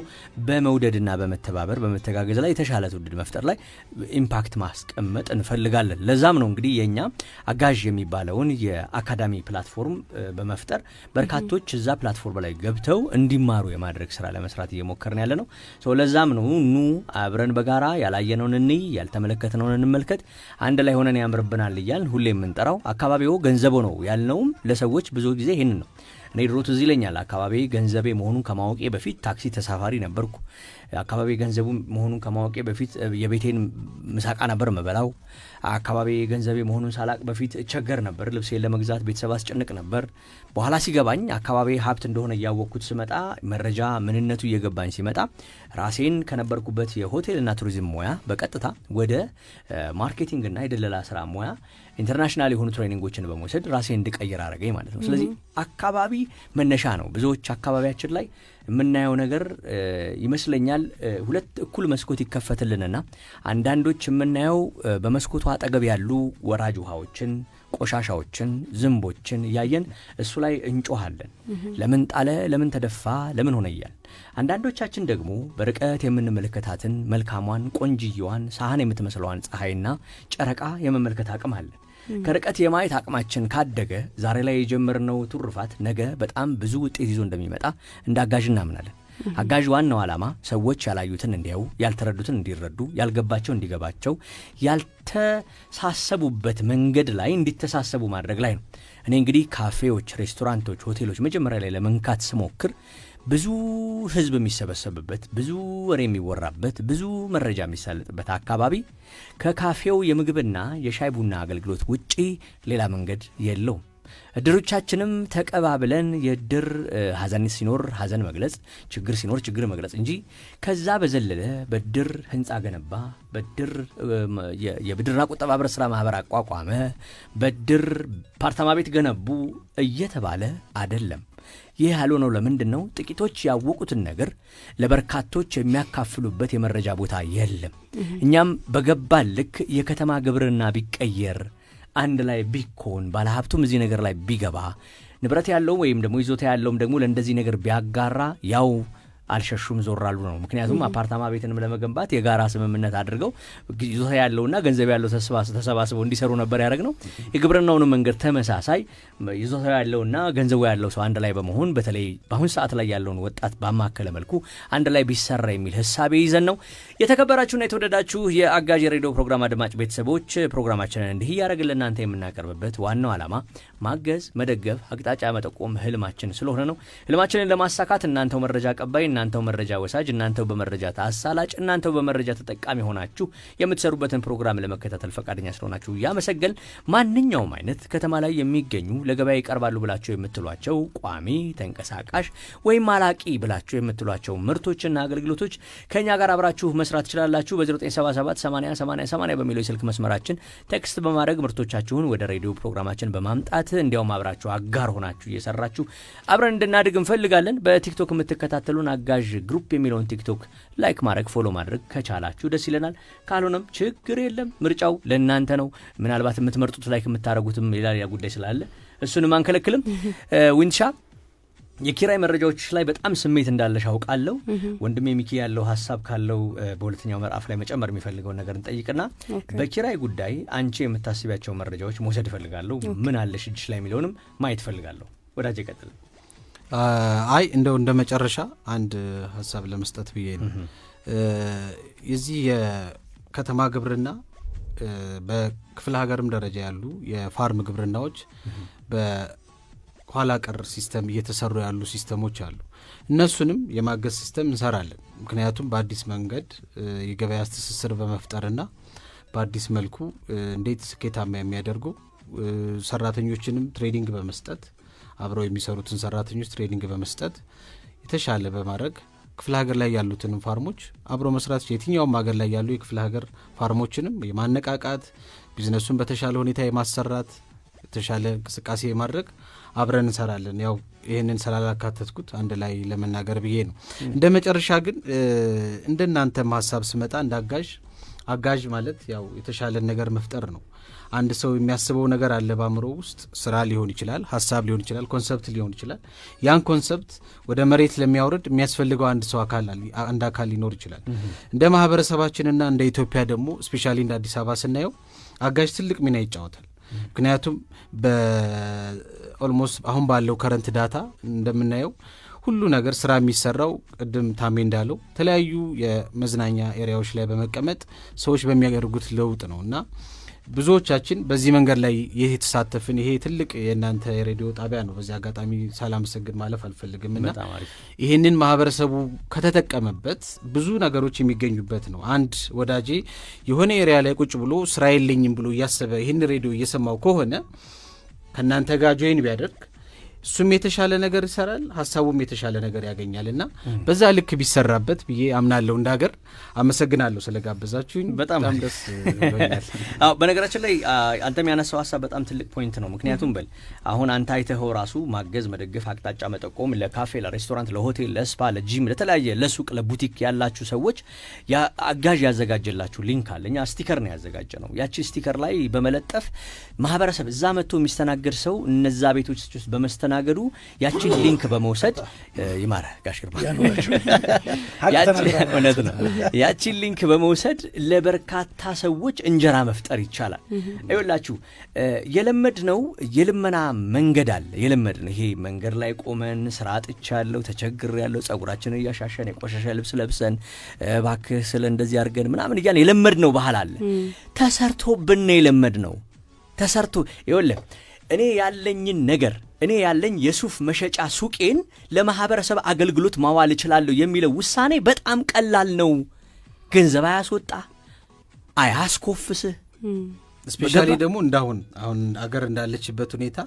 በመውደድና በመተባበር በመተጋገዝ ላይ የተሻለ ትውልድ መፍጠር ላይ ኢምፓክት ማስቀመጥ እንፈልጋለን። ለዛም ነው እንግዲህ የኛ አጋዥ የሚባለውን የአካዳሚ ፕላትፎርም በመፍጠር በርካቶች እዛ ፕላትፎርም ላይ ገብተው እንዲማሩ የማድረግ ስራ ለመስራት እየሞከርን ያለ ነው። ለዛም ነው ኑ አብረን በጋራ ያላየነውን እንይ፣ ያልተመለከትነውን እንመልከት፣ አንድ ላይ ሆነን ያምርብናል እያልን ሁሌ የምንጠራው አካባቢው ገንዘቦ ነው ያልነውም ለሰዎች ብዙ ጊዜ ይሄንን ነው። እኔ ድሮ ትዝ ይለኛል አካባቢ ገንዘቤ መሆኑን ከማወቄ በፊት ታክሲ ተሳፋሪ ነበርኩ። አካባቢ ገንዘቡ መሆኑን ከማወቄ በፊት የቤቴን ምሳቃ ነበር መበላው። አካባቢ ገንዘቤ መሆኑን ሳላቅ በፊት እቸገር ነበር፣ ልብሴን ለመግዛት ቤተሰብ አስጨንቅ ነበር። በኋላ ሲገባኝ አካባቢ ሀብት እንደሆነ እያወቅኩት ስመጣ መረጃ ምንነቱ እየገባኝ ሲመጣ ራሴን ከነበርኩበት የሆቴልና ቱሪዝም ሙያ በቀጥታ ወደ ማርኬቲንግና የደለላ ስራ ሙያ ኢንተርናሽናል የሆኑ ትሬኒንጎችን በመውሰድ ራሴን እንድቀይር አደረገኝ ማለት ነው። ስለዚህ አካባቢ መነሻ ነው። ብዙዎች አካባቢያችን ላይ የምናየው ነገር ይመስለኛል ሁለት እኩል መስኮት ይከፈትልንና አንዳንዶች የምናየው በመስኮቱ አጠገብ ያሉ ወራጅ ውሃዎችን፣ ቆሻሻዎችን፣ ዝንቦችን እያየን እሱ ላይ እንጮሃለን። ለምን ጣለ፣ ለምን ተደፋ፣ ለምን ሆነ እያል። አንዳንዶቻችን ደግሞ በርቀት የምንመለከታትን መልካሟን ቆንጅየዋን ሳህን የምትመስለዋን ፀሐይና ጨረቃ የመመልከት አቅም አለን። ከርቀት የማየት አቅማችን ካደገ ዛሬ ላይ የጀመርነው ትሩፋት ነገ በጣም ብዙ ውጤት ይዞ እንደሚመጣ እንደ አጋዥ እናምናለን። አጋዥ ዋናው ዓላማ ሰዎች ያላዩትን እንዲያዩ፣ ያልተረዱትን እንዲረዱ፣ ያልገባቸው እንዲገባቸው፣ ያልተሳሰቡበት መንገድ ላይ እንዲተሳሰቡ ማድረግ ላይ ነው። እኔ እንግዲህ ካፌዎች፣ ሬስቶራንቶች፣ ሆቴሎች መጀመሪያ ላይ ለመንካት ስሞክር ብዙ ህዝብ የሚሰበሰብበት፣ ብዙ ወሬ የሚወራበት፣ ብዙ መረጃ የሚሳለጥበት አካባቢ ከካፌው የምግብና የሻይ ቡና አገልግሎት ውጪ ሌላ መንገድ የለውም። እድሮቻችንም ተቀባብለን የእድር ሐዘን ሲኖር ሐዘን መግለጽ፣ ችግር ሲኖር ችግር መግለጽ እንጂ ከዛ በዘለለ በእድር ህንፃ ገነባ፣ በእድር የብድርና ቁጠባ ህብረት ሥራ ማህበር አቋቋመ፣ በእድር ፓርታማ ቤት ገነቡ እየተባለ አይደለም። ይህ ያልሆነው ለምንድን ነው? ጥቂቶች ያወቁትን ነገር ለበርካቶች የሚያካፍሉበት የመረጃ ቦታ የለም። እኛም በገባን ልክ የከተማ ግብርና ቢቀየር፣ አንድ ላይ ቢኮን፣ ባለሀብቱም እዚህ ነገር ላይ ቢገባ፣ ንብረት ያለው ወይም ደግሞ ይዞታ ያለውም ደግሞ ለእንደዚህ ነገር ቢያጋራ ያው አልሸሹም ዞር አሉ ነው። ምክንያቱም አፓርታማ ቤትንም ለመገንባት የጋራ ስምምነት አድርገው ይዞታ ያለውና ገንዘብ ያለው ተሰባስበው እንዲሰሩ ነበር ያደረግነው። የግብርናውን መንገድ ተመሳሳይ ይዞታ ያለውና ገንዘቡ ያለው ሰው አንድ ላይ በመሆን በተለይ በአሁን ሰዓት ላይ ያለውን ወጣት ባማከለ መልኩ አንድ ላይ ቢሰራ የሚል ሐሳብ ይዘን ነው። የተከበራችሁና የተወደዳችሁ የአጋዥ የሬዲዮ ፕሮግራም አድማጭ ቤተሰቦች ፕሮግራማችንን እንዲህ እያደረግን ለእናንተ የምናቀርብበት ዋናው ዓላማ ማገዝ፣ መደገፍ፣ አቅጣጫ መጠቆም ህልማችን ስለሆነ ነው። ህልማችንን ለማሳካት እናንተው መረጃ ቀባይ፣ እናንተው መረጃ ወሳጅ፣ እናንተው በመረጃ ታሳላጭ፣ እናንተው በመረጃ ተጠቃሚ ሆናችሁ የምትሰሩበትን ፕሮግራም ለመከታተል ፈቃደኛ ስለሆናችሁ ያመሰገን። ማንኛውም አይነት ከተማ ላይ የሚገኙ ለገበያ ይቀርባሉ ብላችሁ የምትሏቸው ቋሚ፣ ተንቀሳቃሽ ወይም አላቂ ብላችሁ የምትሏቸው ምርቶችና አገልግሎቶች ከኛ ጋር አብራችሁ መስራት ትችላላችሁ። በ0977 80 80 80 በሚለው የስልክ መስመራችን ቴክስት በማድረግ ምርቶቻችሁን ወደ ሬዲዮ ፕሮግራማችን በማምጣት እንዲያውም አብራችሁ አጋር ሆናችሁ እየሰራችሁ አብረን እንድናድግ እንፈልጋለን። በቲክቶክ የምትከታተሉን አጋዥ ግሩፕ የሚለውን ቲክቶክ ላይክ ማድረግ ፎሎ ማድረግ ከቻላችሁ ደስ ይለናል። ካልሆነም ችግር የለም፣ ምርጫው ለእናንተ ነው። ምናልባት የምትመርጡት ላይክ የምታደረጉትም ሌላ ጉዳይ ስላለ እሱንም አንከለክልም። ዊንሻ የኪራይ መረጃዎች ላይ በጣም ስሜት እንዳለሽ አውቃለሁ። ወንድሜ ሚኪ ያለው ሀሳብ ካለው በሁለተኛው ምዕራፍ ላይ መጨመር የሚፈልገውን ነገር እንጠይቅና በኪራይ ጉዳይ አንቺ የምታስቢያቸው መረጃዎች መውሰድ እፈልጋለሁ። ምን አለሽ እጅሽ ላይ የሚለውንም ማየት እፈልጋለሁ። ወዳጅ ይቀጥል። አይ እንደው እንደ መጨረሻ አንድ ሀሳብ ለመስጠት ብዬ ነው። የዚህ የከተማ ግብርና በክፍለ ሀገርም ደረጃ ያሉ የፋርም ግብርናዎች በኋላ ቀር ሲስተም እየተሰሩ ያሉ ሲስተሞች አሉ። እነሱንም የማገዝ ሲስተም እንሰራለን። ምክንያቱም በአዲስ መንገድ የገበያ ትስስር በመፍጠርና በአዲስ መልኩ እንዴት ስኬታማ የሚያደርጉ ሰራተኞችንም ትሬኒንግ በመስጠት አብረው የሚሰሩትን ሰራተኞች ትሬኒንግ በመስጠት የተሻለ በማድረግ ክፍለ ሀገር ላይ ያሉትን ፋርሞች አብሮ መስራት፣ የትኛውም ሀገር ላይ ያሉ የክፍለ ሀገር ፋርሞችንም የማነቃቃት ቢዝነሱን በተሻለ ሁኔታ የማሰራት የተሻለ እንቅስቃሴ የማድረግ አብረን እንሰራለን። ያው ይህንን ስላላካተትኩት አንድ ላይ ለመናገር ብዬ ነው። እንደ መጨረሻ ግን እንደናንተም ሀሳብ ስመጣ እንደ አጋዥ ማለት ያው የተሻለን ነገር መፍጠር ነው። አንድ ሰው የሚያስበው ነገር አለ በአእምሮ ውስጥ፣ ስራ ሊሆን ይችላል፣ ሀሳብ ሊሆን ይችላል፣ ኮንሰፕት ሊሆን ይችላል። ያን ኮንሰፕት ወደ መሬት ለሚያወርድ የሚያስፈልገው አንድ አካል ሊኖር ይችላል። እንደ ማህበረሰባችንና እንደ ኢትዮጵያ ደግሞ ስፔሻሊ እንደ አዲስ አበባ ስናየው አጋዥ ትልቅ ሚና ይጫወታል። ምክንያቱም በኦልሞስት አሁን ባለው ከረንት ዳታ እንደምናየው ሁሉ ነገር ስራ የሚሰራው ቅድም ታሜ እንዳለው የተለያዩ የመዝናኛ ኤሪያዎች ላይ በመቀመጥ ሰዎች በሚያደርጉት ለውጥ ነው እና ብዙዎቻችን በዚህ መንገድ ላይ ይህ የተሳተፍን ይሄ ትልቅ የእናንተ የሬዲዮ ጣቢያ ነው። በዚህ አጋጣሚ ሳላመሰግን ማለፍ አልፈልግም እና ይህንን ማህበረሰቡ ከተጠቀመበት ብዙ ነገሮች የሚገኙበት ነው። አንድ ወዳጄ የሆነ ኤሪያ ላይ ቁጭ ብሎ ስራ የለኝም ብሎ እያሰበ ይህን ሬዲዮ እየሰማው ከሆነ ከእናንተ ጋር ጆይን ቢያደርግ እሱም የተሻለ ነገር ይሰራል፣ ሀሳቡም የተሻለ ነገር ያገኛል እና በዛ ልክ ቢሰራበት ብዬ አምናለሁ። እንደ ሀገር አመሰግናለሁ ስለጋበዛችሁኝ። በጣም ደስ ይላል። በነገራችን ላይ አንተም ያነሳው ሀሳብ በጣም ትልቅ ፖይንት ነው። ምክንያቱም አሁን አንተ አይተኸው ራሱ ማገዝ፣ መደገፍ፣ አቅጣጫ መጠቆም ለካፌ፣ ለሬስቶራንት፣ ለሆቴል፣ ለስፓ፣ ለጂም፣ ለተለያየ ለሱቅ፣ ለቡቲክ ያላችሁ ሰዎች አጋዥ ያዘጋጀላችሁ ሊንክ አለ። እኛ ስቲከር ነው ያዘጋጀ ነው። ያቺ ስቲከር ላይ በመለጠፍ ማህበረሰብ እዛ መጥቶ የሚስተናገድ ሰው እነዛ ቤቶች ውስጥ በመስተናገድ ማስተናገዱ ያችን ሊንክ በመውሰድ ይማረ ጋሽ ግርማ እውነት ነው ያችን ሊንክ በመውሰድ ለበርካታ ሰዎች እንጀራ መፍጠር ይቻላል። አይወላችሁ የለመድነው የልመና መንገድ አለ። የለመድነው ይሄ መንገድ ላይ ቆመን ስራ አጥቻለሁ ተቸግሬያለሁ ጸጉራችንን እያሻሸን የቆሸሸ ልብስ ለብሰን እባክህ ስለ እንደዚህ አድርገን ምናምን እያልን የለመድነው ባህል አለ። ተሰርቶብን የለመድነው ተሰርቶ ይኸውልህ እኔ ያለኝን ነገር እኔ ያለኝ የሱፍ መሸጫ ሱቄን ለማህበረሰብ አገልግሎት ማዋል እችላለሁ የሚለው ውሳኔ በጣም ቀላል ነው። ገንዘብ አያስወጣ አያስኮፍስህ። ስፔሻሊ ደግሞ እንዳሁን አሁን አገር እንዳለችበት ሁኔታ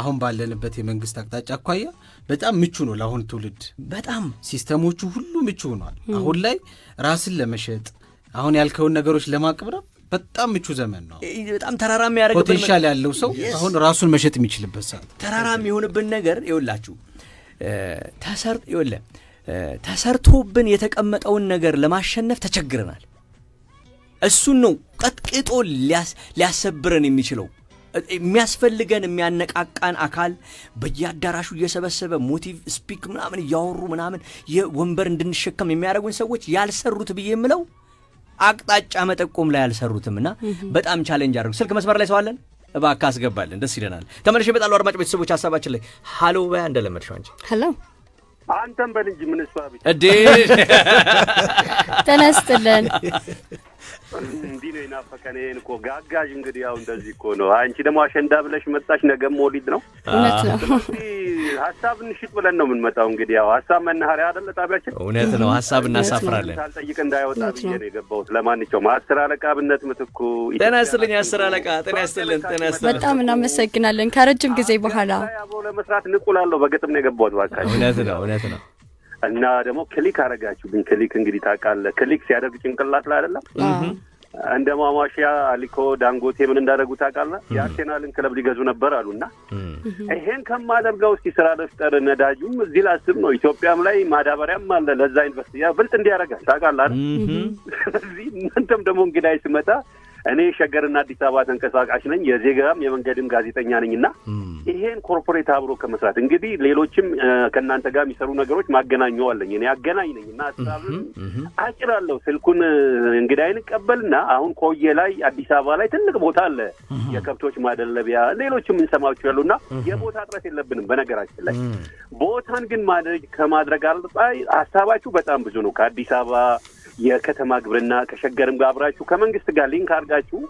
አሁን ባለንበት የመንግስት አቅጣጫ አኳያ በጣም ምቹ ነው ለአሁን ትውልድ። በጣም ሲስተሞቹ ሁሉ ምቹ ሆኗል። አሁን ላይ ራስን ለመሸጥ አሁን ያልከውን ነገሮች ለማቅረብ በጣም ምቹ ዘመን ነው። በጣም ተራራም ያደርግብን ፖቴንሻል ያለው ሰው አሁን ራሱን መሸጥ የሚችልበት ሰዓት። ተራራም የሆነብን ነገር ይኸውላችሁ ተሰርቶብን የተቀመጠውን ነገር ለማሸነፍ ተቸግረናል። እሱን ነው ቀጥቅጦ ሊያሰብረን የሚችለው። የሚያስፈልገን የሚያነቃቃን አካል በየአዳራሹ እየሰበሰበ ሞቲቭ ስፒክ ምናምን እያወሩ ምናምን የወንበር እንድንሸከም የሚያደርጉን ሰዎች ያልሰሩት ብዬ የምለው አቅጣጫ መጠቆም ላይ ያልሰሩትምና በጣም ቻሌንጅ አድርጉ። ስልክ መስመር ላይ ሰው አለን፣ እባክህ አስገባልን፣ ደስ ይለናል። ተመልሼ እመጣለሁ። አድማጭ ቤተሰቦች ሀሳባችን ላይ ሃሎ በያ እንደለመድሽው አንቺ ሃሎ አንተም በልጅ ምን ስባብ እዴ ተነስተለን እንዲህ ነው የናፈቀን። ይሄን እኮ ጋጋዥ እንግዲህ ያው እንደዚህ እኮ ነው። አንቺ ደግሞ አሸንዳ ብለሽ መጣሽ፣ ነገም ሞሊድ ነው። እውነት ነው። ሀሳብ እንሽጥ ብለን ነው የምንመጣው። እንግዲህ ያው ሀሳብ መናኸሪያ አይደለ ጣቢያችን። እውነት ነው። ሀሳብ እናሳፍራለን። ሳልጠይቅ እንዳይወጣ ብዬ ነው የገባሁት። ለማንኛውም 10 አለቃ ብነት ምትኩ ጤና ይስጥልኝ። 10 አለቃ ጤና ይስጥልን። ጤና ይስጥልን። በጣም እናመሰግናለን። ከረጅም ጊዜ በኋላ አብሮ ለመስራት ንቁላለሁ። በግጥም ነው የገባሁት። ባካችሁ እውነት ነው። እውነት ነው። እና ደግሞ ክሊክ አደረጋችሁብኝ። ክሊክ እንግዲህ ታውቃለህ፣ ክሊክ ሲያደርግ ጭንቅላት ላይ አይደለም እንደ ማሟሻ አሊኮ ዳንጎቴ ምን እንዳደረጉ ታውቃለህ? የአርሴናልን ክለብ ሊገዙ ነበር አሉና ይሄን ከማደርገው እስቲ ስራ ለፍጠር ነዳጁም እዚህ ላስብ ነው። ኢትዮጵያም ላይ ማዳበሪያም አለ ለዛ ኢንቨስት ያ ብልጥ እንዲያረጋል ታውቃለህ አይደል? ስለዚህ እናንተም ደግሞ እንግዳይ ስመጣ እኔ ሸገርና አዲስ አበባ ተንቀሳቃሽ ነኝ፣ የዜጋም የመንገድም ጋዜጠኛ ነኝና ይሄን ኮርፖሬት አብሮ ከመስራት እንግዲህ ሌሎችም ከእናንተ ጋር የሚሰሩ ነገሮች ማገናኘው አለኝ። እኔ አገናኝ ነኝና ሀሳብን አጭራለሁ። ስልኩን እንግዳይን ቀበልና አሁን ኮየ ላይ አዲስ አበባ ላይ ትልቅ ቦታ አለ የከብቶች ማደለቢያ፣ ሌሎችም እንሰማችሁ ያሉና የቦታ እጥረት የለብንም። በነገራችን ላይ ቦታን ግን ከማድረግ አልጣይ ሀሳባችሁ በጣም ብዙ ነው። ከአዲስ አበባ የከተማ ግብርና ከሸገርም ጋር አብራችሁ ከመንግስት ጋር ሊንክ አድርጋችሁ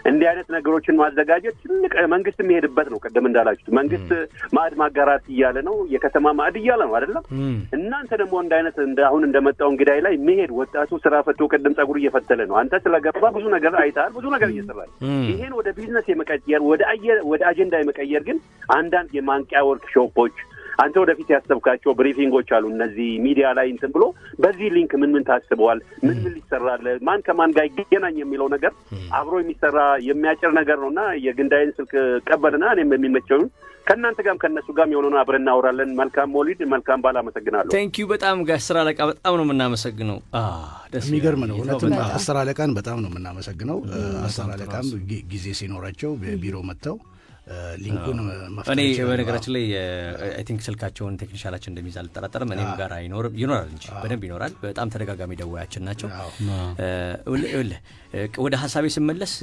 እንዲህ አይነት ነገሮችን ማዘጋጀት ትልቅ መንግስት የሚሄድበት ነው። ቀደም እንዳላችሁት መንግስት ማዕድ ማጋራት እያለ ነው፣ የከተማ ማዕድ እያለ ነው አይደለም? እናንተ ደግሞ እንደ አይነት አሁን እንደመጣው እንግዳይ ላይ መሄድ ወጣቱ ስራ ፈቶ ቀደም ጸጉር እየፈተለ ነው። አንተ ስለገባ ብዙ ነገር አይተሃል፣ ብዙ ነገር እየሰራል። ይሄን ወደ ቢዝነስ የመቀየር ወደ አጀንዳ የመቀየር ግን አንዳንድ የማንቂያ ወርክሾፖች አንተ ወደፊት ያሰብካቸው ብሪፊንጎች አሉ። እነዚህ ሚዲያ ላይ እንትን ብሎ በዚህ ሊንክ ምን ታስበዋል፣ ምን ሊሰራል፣ ማን ከማን ጋር ይገናኝ የሚለው ነገር አብሮ የሚሰራ የሚያጭር ነገር ነውና የግንዳይን ስልክ ቀበልና እኔም የሚመቸውን ከእናንተ ጋርም ከእነሱ ጋርም የሆነውን አብረን እናወራለን። መልካም ሞሊድ፣ መልካም በዓል። አመሰግናለሁ። ቴንክ ዩ በጣም ጋር 10 አለቃ በጣም ነው የምናመሰግነው። የሚገርም ነው እውነትም 10 አለቃን በጣም ነው የምናመሰግነው። 10 አለቃም ጊዜ ሲኖራቸው ቢሮ መጥተው ሊንኩን መፍጠር እኔ በነገራችን ላይ አይ ቲንክ ስልካቸውን ቴክኒሻላችን እንደሚይዝ አልጠራጠርም። እኔም ጋር ይኖራል እንጂ በደንብ ይኖራል። በጣም ተደጋጋሚ ደዋያችን ናቸው። ወደ ሀሳቤ ስመለስ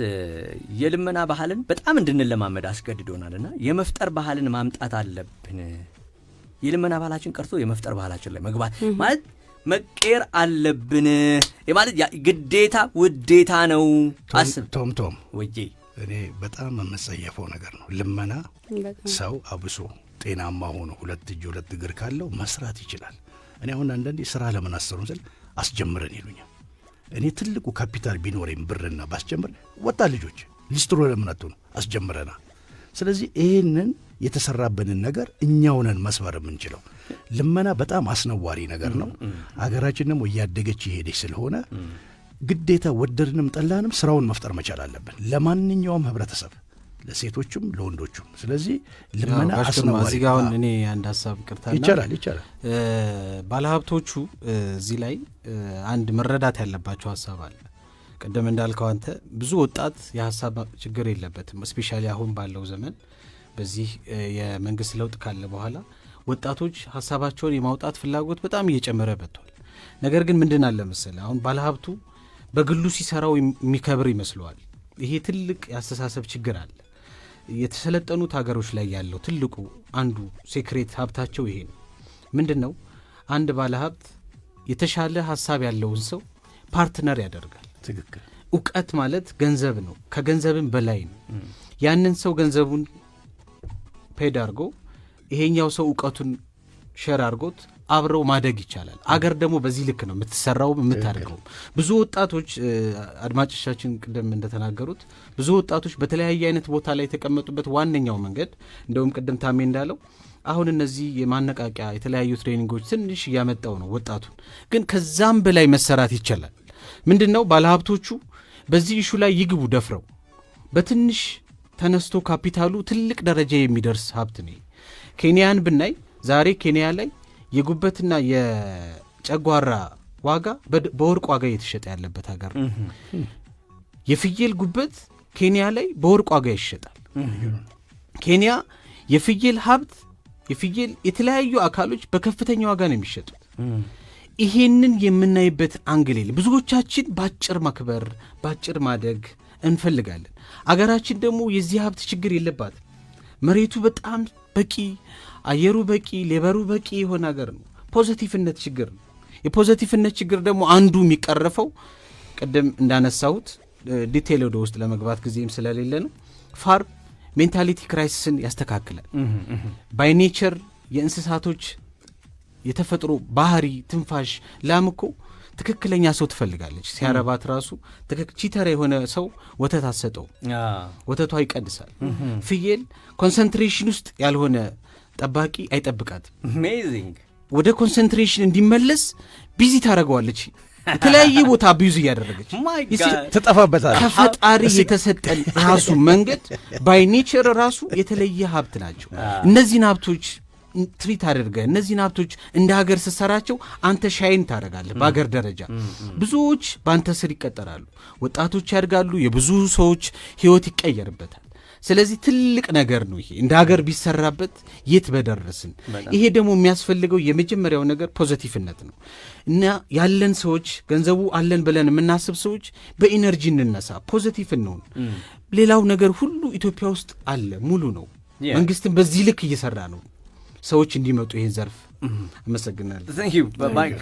የልመና ባህልን በጣም እንድንለማመድ አስገድዶናልና የመፍጠር ባህልን ማምጣት አለብን። የልመና ባህላችን ቀርቶ የመፍጠር ባህላችን ላይ መግባት ማለት መቀየር አለብን ማለት ግዴታ ውዴታ ነው። አስብ ቶም ወዬ እኔ በጣም የምጸየፈው ነገር ነው ልመና። ሰው አብሶ ጤናማ ሆኖ 2 እጅ 2 እግር ካለው መስራት ይችላል። እኔ አሁን አንዳንዴ ስራ ለምን አሰሩን ስል አስጀምረን ይሉኛል። እኔ ትልቁ ካፒታል ቢኖረኝ ብርና ባስጀምር ወጣ ልጆች ሊስትሮ ለምን አትሆኑ አስጀምረና። ስለዚህ ይሄንን የተሰራበንን ነገር እኛው ነን መስበር የምንችለው። ልመና በጣም አስነዋሪ ነገር ነው። አገራችን ደግሞ እያደገች ይሄደች ስለሆነ ግዴታ ወደድንም ጠላንም ስራውን መፍጠር መቻል አለብን ለማንኛውም ህብረተሰብ፣ ለሴቶችም ለወንዶችም። ስለዚህ ልመና አስነዋሪ እዚህ ጋር አሁን እኔ አንድ ሀሳብ ቅርታና ይቻላል ባለሀብቶቹ እዚህ ላይ አንድ መረዳት ያለባቸው ሀሳብ አለ። ቀደም እንዳልከው አንተ ብዙ ወጣት የሀሳብ ችግር የለበትም። ስፔሻሊ አሁን ባለው ዘመን በዚህ የመንግስት ለውጥ ካለ በኋላ ወጣቶች ሀሳባቸውን የማውጣት ፍላጎት በጣም እየጨመረ መጥቷል። ነገር ግን ምንድን አለ መሰለህ አሁን ባለሀብቱ በግሉ ሲሰራው የሚከብር ይመስለዋል። ይሄ ትልቅ የአስተሳሰብ ችግር አለ። የተሰለጠኑት ሀገሮች ላይ ያለው ትልቁ አንዱ ሴክሬት ሀብታቸው ይሄ ነው። ምንድን ነው? አንድ ባለሀብት የተሻለ ሀሳብ ያለውን ሰው ፓርትነር ያደርጋል። ትክክል። እውቀት ማለት ገንዘብ ነው፣ ከገንዘብም በላይ ነው። ያንን ሰው ገንዘቡን ፔድ አድርጎ ይሄኛው ሰው እውቀቱን ሼር አድርጎት አብረው ማደግ ይቻላል። አገር ደግሞ በዚህ ልክ ነው የምትሰራውም የምታደርገውም። ብዙ ወጣቶች አድማጮቻችን ቅድም እንደተናገሩት ብዙ ወጣቶች በተለያየ አይነት ቦታ ላይ የተቀመጡበት ዋነኛው መንገድ እንደውም ቅድም ታሜ እንዳለው አሁን እነዚህ የማነቃቂያ የተለያዩ ትሬኒንጎች ትንሽ እያመጣው ነው ወጣቱን። ግን ከዛም በላይ መሰራት ይቻላል። ምንድን ነው ባለሀብቶቹ በዚህ ኢሹ ላይ ይግቡ ደፍረው። በትንሽ ተነስቶ ካፒታሉ ትልቅ ደረጃ የሚደርስ ሀብት ነው። ኬንያን ብናይ ዛሬ ኬንያ ላይ የጉበትና የጨጓራ ዋጋ በወርቅ ዋጋ እየተሸጠ ያለበት ሀገር ነው። የፍየል ጉበት ኬንያ ላይ በወርቅ ዋጋ ይሸጣል። ኬንያ የፍየል ሀብት የፍየል የተለያዩ አካሎች በከፍተኛ ዋጋ ነው የሚሸጡት። ይሄንን የምናይበት አንግል የለም። ብዙዎቻችን ባጭር ማክበር ባጭር ማደግ እንፈልጋለን። አገራችን ደግሞ የዚህ ሀብት ችግር የለባትም። መሬቱ በጣም በቂ፣ አየሩ በቂ፣ ሌበሩ በቂ የሆነ ሀገር ነው። ፖዚቲቭነት ችግር ነው። የፖዚቲቭነት ችግር ደግሞ አንዱ የሚቀረፈው ቅድም እንዳነሳሁት ዲቴል ወደ ውስጥ ለመግባት ጊዜም ስለሌለ ነው። ፋርም ሜንታሊቲ ክራይሲስን ያስተካክላል። ባይ ኔቸር የእንስሳቶች የተፈጥሮ ባህሪ ትንፋሽ ላም እኮ ትክክለኛ ሰው ትፈልጋለች። ሲያረባት ራሱ ቺተር የሆነ ሰው ወተት አሰጠው፣ ወተቷ ይቀንሳል። ፍየል ኮንሰንትሬሽን ውስጥ ያልሆነ ጠባቂ አይጠብቃትም። አሜዚንግ። ወደ ኮንሰንትሬሽን እንዲመለስ ቢዚ ታደርገዋለች። የተለያየ ቦታ አቢዩዝ እያደረገች ትጠፋበታል። ከፈጣሪ የተሰጠን ራሱ መንገድ ባይ ኔቸር ራሱ የተለየ ሀብት ናቸው። እነዚህን ሀብቶች ትሪት አድርገህ እነዚህን ሀብቶች እንደ ሀገር ስትሰራቸው አንተ ሻይን ታደርጋለህ። በሀገር ደረጃ ብዙዎች በአንተ ስር ይቀጠራሉ፣ ወጣቶች ያድጋሉ፣ የብዙ ሰዎች ህይወት ይቀየርበታል። ስለዚህ ትልቅ ነገር ነው ይሄ። እንደ ሀገር ቢሰራበት የት በደረስን። ይሄ ደግሞ የሚያስፈልገው የመጀመሪያው ነገር ፖዚቲቭነት ነው እና ያለን ሰዎች ገንዘቡ አለን ብለን የምናስብ ሰዎች በኢነርጂ እንነሳ፣ ፖዚቲቭ እንሆን። ሌላው ነገር ሁሉ ኢትዮጵያ ውስጥ አለ፣ ሙሉ ነው። መንግስትም በዚህ ልክ እየሰራ ነው ሰዎች እንዲመጡ ይሄን ዘርፍ። አመሰግናለሁ።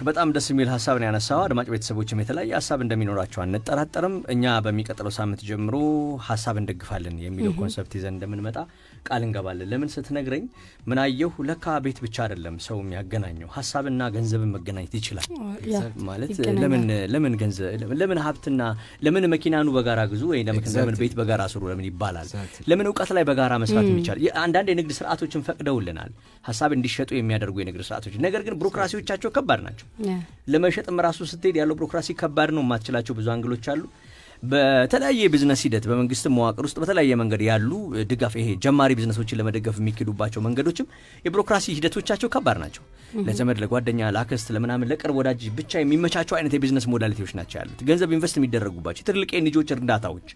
በጣም ደስ የሚል ሀሳብ ነው ያነሳው። አድማጭ ቤተሰቦችም የተለያየ ሀሳብ እንደሚኖራቸው አንጠራጠርም። እኛ በሚቀጥለው ሳምንት ጀምሮ ሀሳብ እንደግፋለን የሚለው ኮንሰፕት ይዘን እንደምንመጣ ቃል እንገባለን። ለምን ስትነግረኝ ምን አየሁ፣ ለካ ቤት ብቻ አይደለም ሰው የሚያገናኘው፣ ሀሳብና ገንዘብን መገናኘት ይችላል ማለት። ለምን ገንዘብ ለምን ሀብትና ለምን መኪናኑ በጋራ ግዙ ወይ ለምን ቤት በጋራ ስሩ ለምን ይባላል? ለምን እውቀት ላይ በጋራ መስራት የሚቻል አንዳንድ የንግድ ስርዓቶችን ፈቅደውልናል ሀሳብ እንዲሸጡ የሚያደርጉ የንግድ ስርዓቶች። ነገር ግን ቢሮክራሲዎቻቸው ከባድ ናቸው። ለመሸጥም ራሱ ስትሄድ ያለው ቢሮክራሲ ከባድ ነው። የማትችላቸው ብዙ አንግሎች አሉ። በተለያየ ቢዝነስ ሂደት በመንግስት መዋቅር ውስጥ በተለያየ መንገድ ያሉ ድጋፍ ይሄ ጀማሪ ቢዝነሶችን ለመደገፍ የሚኪዱባቸው መንገዶችም የቢሮክራሲ ሂደቶቻቸው ከባድ ናቸው። ለዘመድ ለጓደኛ ለአክስት ለምናምን ለቅርብ ወዳጅ ብቻ የሚመቻቸው አይነት የቢዝነስ ሞዳሊቲዎች ናቸው ያሉት። ገንዘብ ኢንቨስት የሚደረጉባቸው ትልልቅ የልጆች እርዳታዎች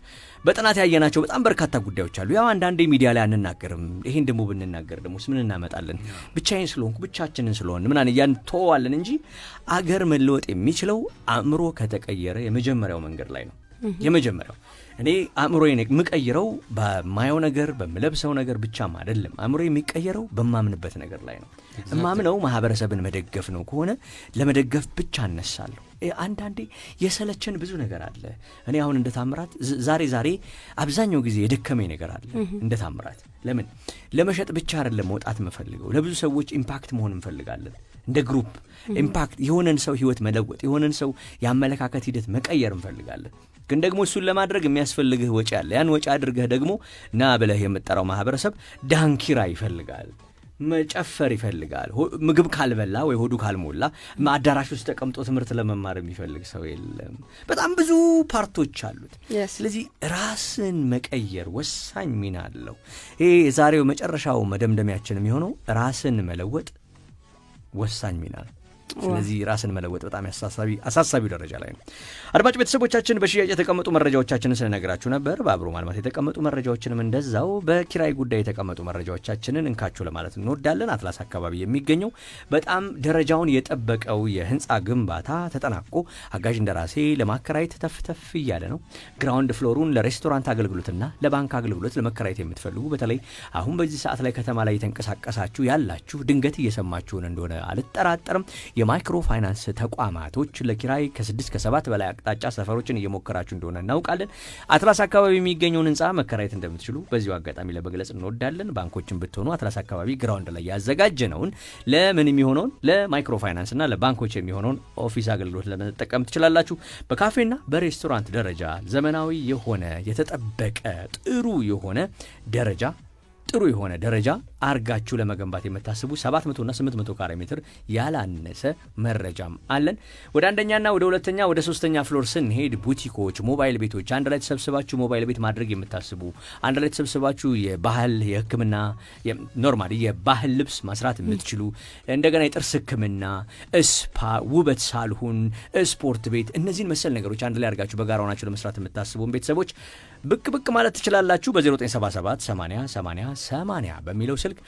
በጥናት ያየናቸው በጣም በርካታ ጉዳዮች አሉ። ያው አንዳንዴ ሚዲያ ላይ አንናገርም። ይሄን ደግሞ ብንናገር ደግሞ ምን እናመጣለን? ብቻዬን ስለሆንኩ ብቻችንን ስለሆን ምናን እያንተዋለን እንጂ አገር መለወጥ የሚችለው አእምሮ ከተቀየረ የመጀመሪያው መንገድ ላይ ነው። የመጀመሪያው እኔ አእምሮዬን የምቀይረው በማየው ነገር በምለብሰው ነገር ብቻም አይደለም። አእምሮ የሚቀየረው በማምንበት ነገር ላይ ነው። እማምነው ማህበረሰብን መደገፍ ነው ከሆነ ለመደገፍ ብቻ እነሳለሁ። አንዳንዴ የሰለቸን ብዙ ነገር አለ። እኔ አሁን እንደ ታምራት ዛሬ አብዛኛው ጊዜ የደከመኝ ነገር አለ እንደ ታምራት። ለምን ለመሸጥ ብቻ አይደለም መውጣት መፈልገው፣ ለብዙ ሰዎች ኢምፓክት መሆን እንፈልጋለን። እንደ ግሩፕ ኢምፓክት የሆነን ሰው ህይወት መለወጥ፣ የሆነን ሰው የአመለካከት ሂደት መቀየር እንፈልጋለን። ግን ደግሞ እሱን ለማድረግ የሚያስፈልግህ ወጪ አለ። ያን ወጪ አድርገህ ደግሞ ና ብለህ የምጠራው ማህበረሰብ ዳንኪራ ይፈልጋል፣ መጨፈር ይፈልጋል። ምግብ ካልበላ ወይ ሆዱ ካልሞላ አዳራሽ ውስጥ ተቀምጦ ትምህርት ለመማር የሚፈልግ ሰው የለም። በጣም ብዙ ፓርቶች አሉት። ስለዚህ ራስን መቀየር ወሳኝ ሚና አለው። ይሄ የዛሬው መጨረሻው መደምደሚያችን የሚሆነው ራስን መለወጥ ወሳኝ ሚና ነው። ስለዚህ ራስን መለወጥ በጣም አሳሳቢው ደረጃ ላይ ነው። አድማጭ ቤተሰቦቻችን በሽያጭ የተቀመጡ መረጃዎቻችንን ስለነገራችሁ ነበር። በአብሮ ማልማት የተቀመጡ መረጃዎችንም እንደዛው በኪራይ ጉዳይ የተቀመጡ መረጃዎቻችንን እንካችሁ ለማለት እንወዳለን። አትላስ አካባቢ የሚገኘው በጣም ደረጃውን የጠበቀው የህንፃ ግንባታ ተጠናቆ አጋዥ እንደራሴ ለማከራየት ተፍተፍ እያለ ነው። ግራውንድ ፍሎሩን ለሬስቶራንት አገልግሎትና ለባንክ አገልግሎት ለመከራየት የምትፈልጉ በተለይ አሁን በዚህ ሰዓት ላይ ከተማ ላይ የተንቀሳቀሳችሁ ያላችሁ ድንገት እየሰማችሁን እንደሆነ አልጠራጠርም። የማይክሮ ፋይናንስ ተቋማቶች ለኪራይ ከ6 ከ7 በላይ አቅጣጫ ሰፈሮችን እየሞከራችሁ እንደሆነ እናውቃለን። አትላስ አካባቢ የሚገኘውን ህንፃ መከራየት እንደምትችሉ በዚሁ አጋጣሚ ለመግለጽ እንወዳለን። ባንኮችን ብትሆኑ አትላስ አካባቢ ግራውንድ ላይ ያዘጋጀነውን ለምን የሚሆነውን ለማይክሮ ፋይናንስ እና ለባንኮች የሚሆነውን ኦፊስ አገልግሎት ለመጠቀም ትችላላችሁ። በካፌና በሬስቶራንት ደረጃ ዘመናዊ የሆነ የተጠበቀ ጥሩ የሆነ ደረጃ አርጋችሁ ለመገንባት የምታስቡ 700 እና 800 ካሬ ሜትር ያላነሰ መረጃም አለን። ወደ አንደኛና ወደ ሁለተኛ ወደ ሶስተኛ ፍሎር ስንሄድ ቡቲኮች፣ ሞባይል ቤቶች፣ አንድ ላይ ተሰብስባችሁ ሞባይል ቤት ማድረግ የምታስቡ አንድ ላይ ተሰብስባችሁ የባህል የህክምና ኖርማሊ የባህል ልብስ ማስራት የምትችሉ እንደገና የጥርስ ህክምና፣ ስፓ፣ ውበት ሳልሆን ስፖርት ቤት እነዚህን መሰል ነገሮች አንድ ላይ አርጋችሁ በጋራ ሆናችሁ ለመስራት የምታስቡን ቤተሰቦች ብቅ ማለት ትችላላችሁ። በ0977 80 80 80 በሚለው ስልክ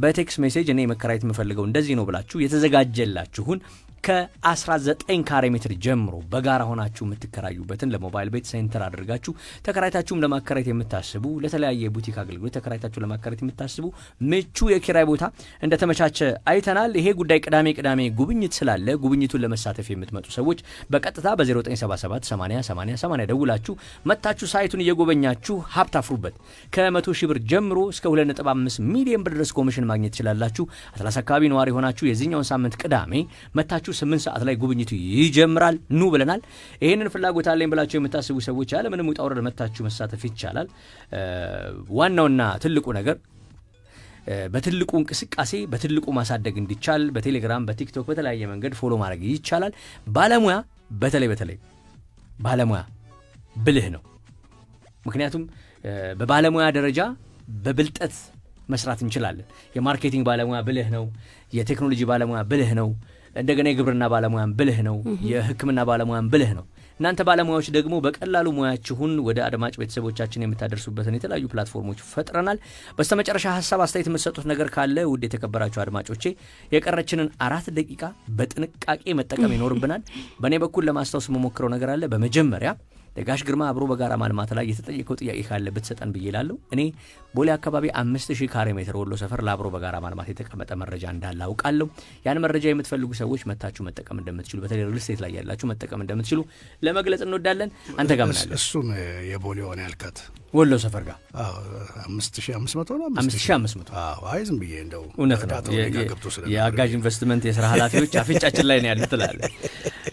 በቴክስት ሜሴጅ እኔ መከራየት የምፈልገው እንደዚህ ነው ብላችሁ የተዘጋጀላችሁን ከ19 ካሬ ሜትር ጀምሮ በጋራ ሆናችሁ የምትከራዩበትን ለሞባይል ቤት ሴንተር አድርጋችሁ ተከራይታችሁም ለማከራየት የምታስቡ ለተለያየ ቡቲክ አገልግሎት ተከራይታችሁ ለማከራየት የምታስቡ ምቹ የኪራይ ቦታ እንደተመቻቸ አይተናል። ይሄ ጉዳይ ቅዳሜ ጉብኝት ስላለ ጉብኝቱን ለመሳተፍ የምትመጡ ሰዎች በቀጥታ በ0977 80 80 80 ደውላችሁ መታችሁ ሳይቱን እየጎበኛችሁ ሀብት አፍሩበት። ከ100,000 ብር ጀምሮ እስከ 2.5 ሚሊዮን ብር ድረስ ኮሚሽን ማግኘት ትችላላችሁ። አትላስ አካባቢ ነዋሪ ሆናችሁ የዚህኛውን ሳምንት ቅዳሜ መታችሁ 8 ሰዓት ላይ ጉብኝቱ ይጀምራል። ኑ ብለናል። ይሄንን ፍላጎት አለኝ ብላችሁ የምታስቡ ሰዎች ያለ ምንም ውጣ ውረድ መታችሁ መሳተፍ ይቻላል። ዋናውና ትልቁ ነገር በትልቁ እንቅስቃሴ በትልቁ ማሳደግ እንዲቻል በቴሌግራም በቲክቶክ በተለያየ መንገድ ፎሎ ማድረግ ይቻላል። ባለሙያ በተለይ ባለሙያ ብልህ ነው። ምክንያቱም በባለሙያ ደረጃ በብልጠት መስራት እንችላለን። የማርኬቲንግ ባለሙያ ብልህ ነው። የቴክኖሎጂ ባለሙያ ብልህ ነው። እንደገና የግብርና ባለሙያን ብልህ ነው። የሕክምና ባለሙያን ብልህ ነው። እናንተ ባለሙያዎች ደግሞ በቀላሉ ሙያችሁን ወደ አድማጭ ቤተሰቦቻችን የምታደርሱበትን የተለያዩ ፕላትፎርሞች ፈጥረናል። በስተመጨረሻ ሀሳብ አስተያየት የምትሰጡት ነገር ካለ ውድ የተከበራችሁ አድማጮቼ የቀረችንን 4 ደቂቃ በጥንቃቄ መጠቀም ይኖርብናል። በእኔ በኩል ለማስታወስ መሞክረው ነገር አለ። በመጀመሪያ ለጋሽ ግርማ አብሮ በጋራ ማልማት ላይ የተጠየቀው ጥያቄ ካለ ብትሰጠን ብዬ እላለሁ። እኔ ቦሌ አካባቢ 5000 ካሬ ሜትር ወሎ ሰፈር ለአብሮ በጋራ ማልማት የተቀመጠ መረጃ እንዳለ አውቃለሁ። ያን መረጃ የምትፈልጉ ሰዎች መታችሁ መጠቀም እንደምትችሉ በተለይ ሪል ስቴት ላይ ያላችሁ መጠቀም እንደምትችሉ ለመግለጽ እንወዳለን። አንተ ጋር ምን አለ? እሱን የቦሌ ሆነ ያልካት ወሎ ሰፈር ጋር 5500 ነው 5500 አይ ዝም ብዬ እንደው እውነት ነው። የአጋዥ ኢንቨስትመንት የሥራ ኃላፊዎች አፍንጫችን ላይ ነው ያሉት ትላለህ።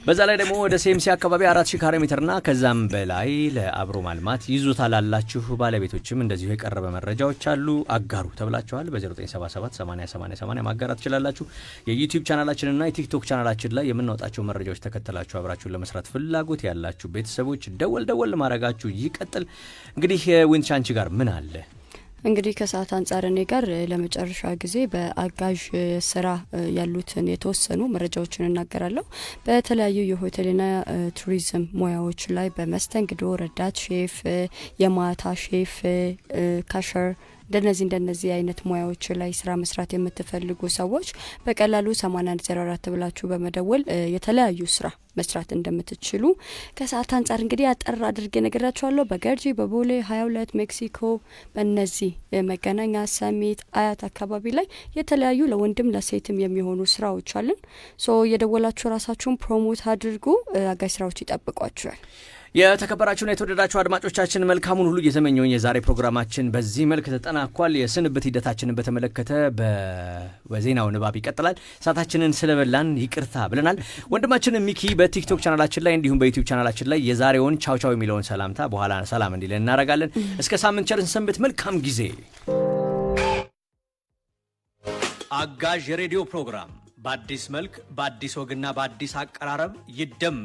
በዛ ላይ ደግሞ ወደ ሴምሲ አካባቢ 4000 ካሬ ሜትርና ከዛም በላይ ለአብሮ ማልማት ይዞታ ላላችሁ ባለቤቶችም እንደዚሁ የቀረበ መረጃዎች አሉ። አጋሩ ተብላችኋል። በ0977 80 80 80 ማጋራት ትችላላችሁ። የዩቲዩብ ቻናላችንና የቲክቶክ ቻናላችን ላይ የምናወጣቸው መረጃዎች ተከተላችሁ አብራችሁን ለመስራት ፍላጎት ያላችሁ ቤተሰቦች ደወል ማድረጋችሁ ይቀጥል። እንግዲህ ዊንቻንቺ ጋር ምን አለ? እንግዲህ ከሰዓት አንጻር እኔ ጋር ለመጨረሻ ጊዜ በአጋዥ ስራ ያሉትን የተወሰኑ መረጃዎችን እናገራለሁ። በተለያዩ የሆቴልና ቱሪዝም ሙያዎች ላይ በመስተንግዶ ረዳት ሼፍ፣ የማታ ሼፍ፣ ካሸር እንደነዚህ አይነት ሙያዎች ላይ ስራ መስራት የምትፈልጉ ሰዎች በቀላሉ 8104 ብላችሁ በመደወል የተለያዩ ስራ መስራት እንደምትችሉ ከሰዓት አንጻር እንግዲህ አጠር አድርጌ ነገራችኋለሁ። በገርጂ፣ በቦሌ 22፣ ሜክሲኮ፣ በእነዚህ መገናኛ፣ ሰሚት፣ አያት አካባቢ ላይ የተለያዩ ለወንድም ለሴትም የሚሆኑ ስራዎች አሉን። ሶ የደወላችሁ ራሳችሁን ፕሮሞት አድርጉ። አጋዥ ስራዎች ይጠብቋችኋል። የተከበራችሁና የተወደዳችሁ አድማጮቻችን መልካሙን ሁሉ እየተመኘውን የዛሬ ፕሮግራማችን በዚህ መልክ ተጠናቋል። የስንብት ሂደታችንን በተመለከተ በዜናው ንባብ ይቀጥላል። ሰዓታችንን ስለበላን ይቅርታ ብለናል። ወንድማችን ሚኪ በቲክቶክ ቻናላችን ላይ እንዲሁም በዩቲዩብ ቻናላችን ላይ የዛሬውን ቻው የሚለውን ሰላምታ በኋላ ሰላም እንዲለን እናደርጋለን። እስከ ሳምንት ቸርን ሰንብት። መልካም ጊዜ። አጋዥ የሬዲዮ ፕሮግራም በአዲስ መልክ በአዲስ ወግና በአዲስ አቀራረብ ይደመጣል።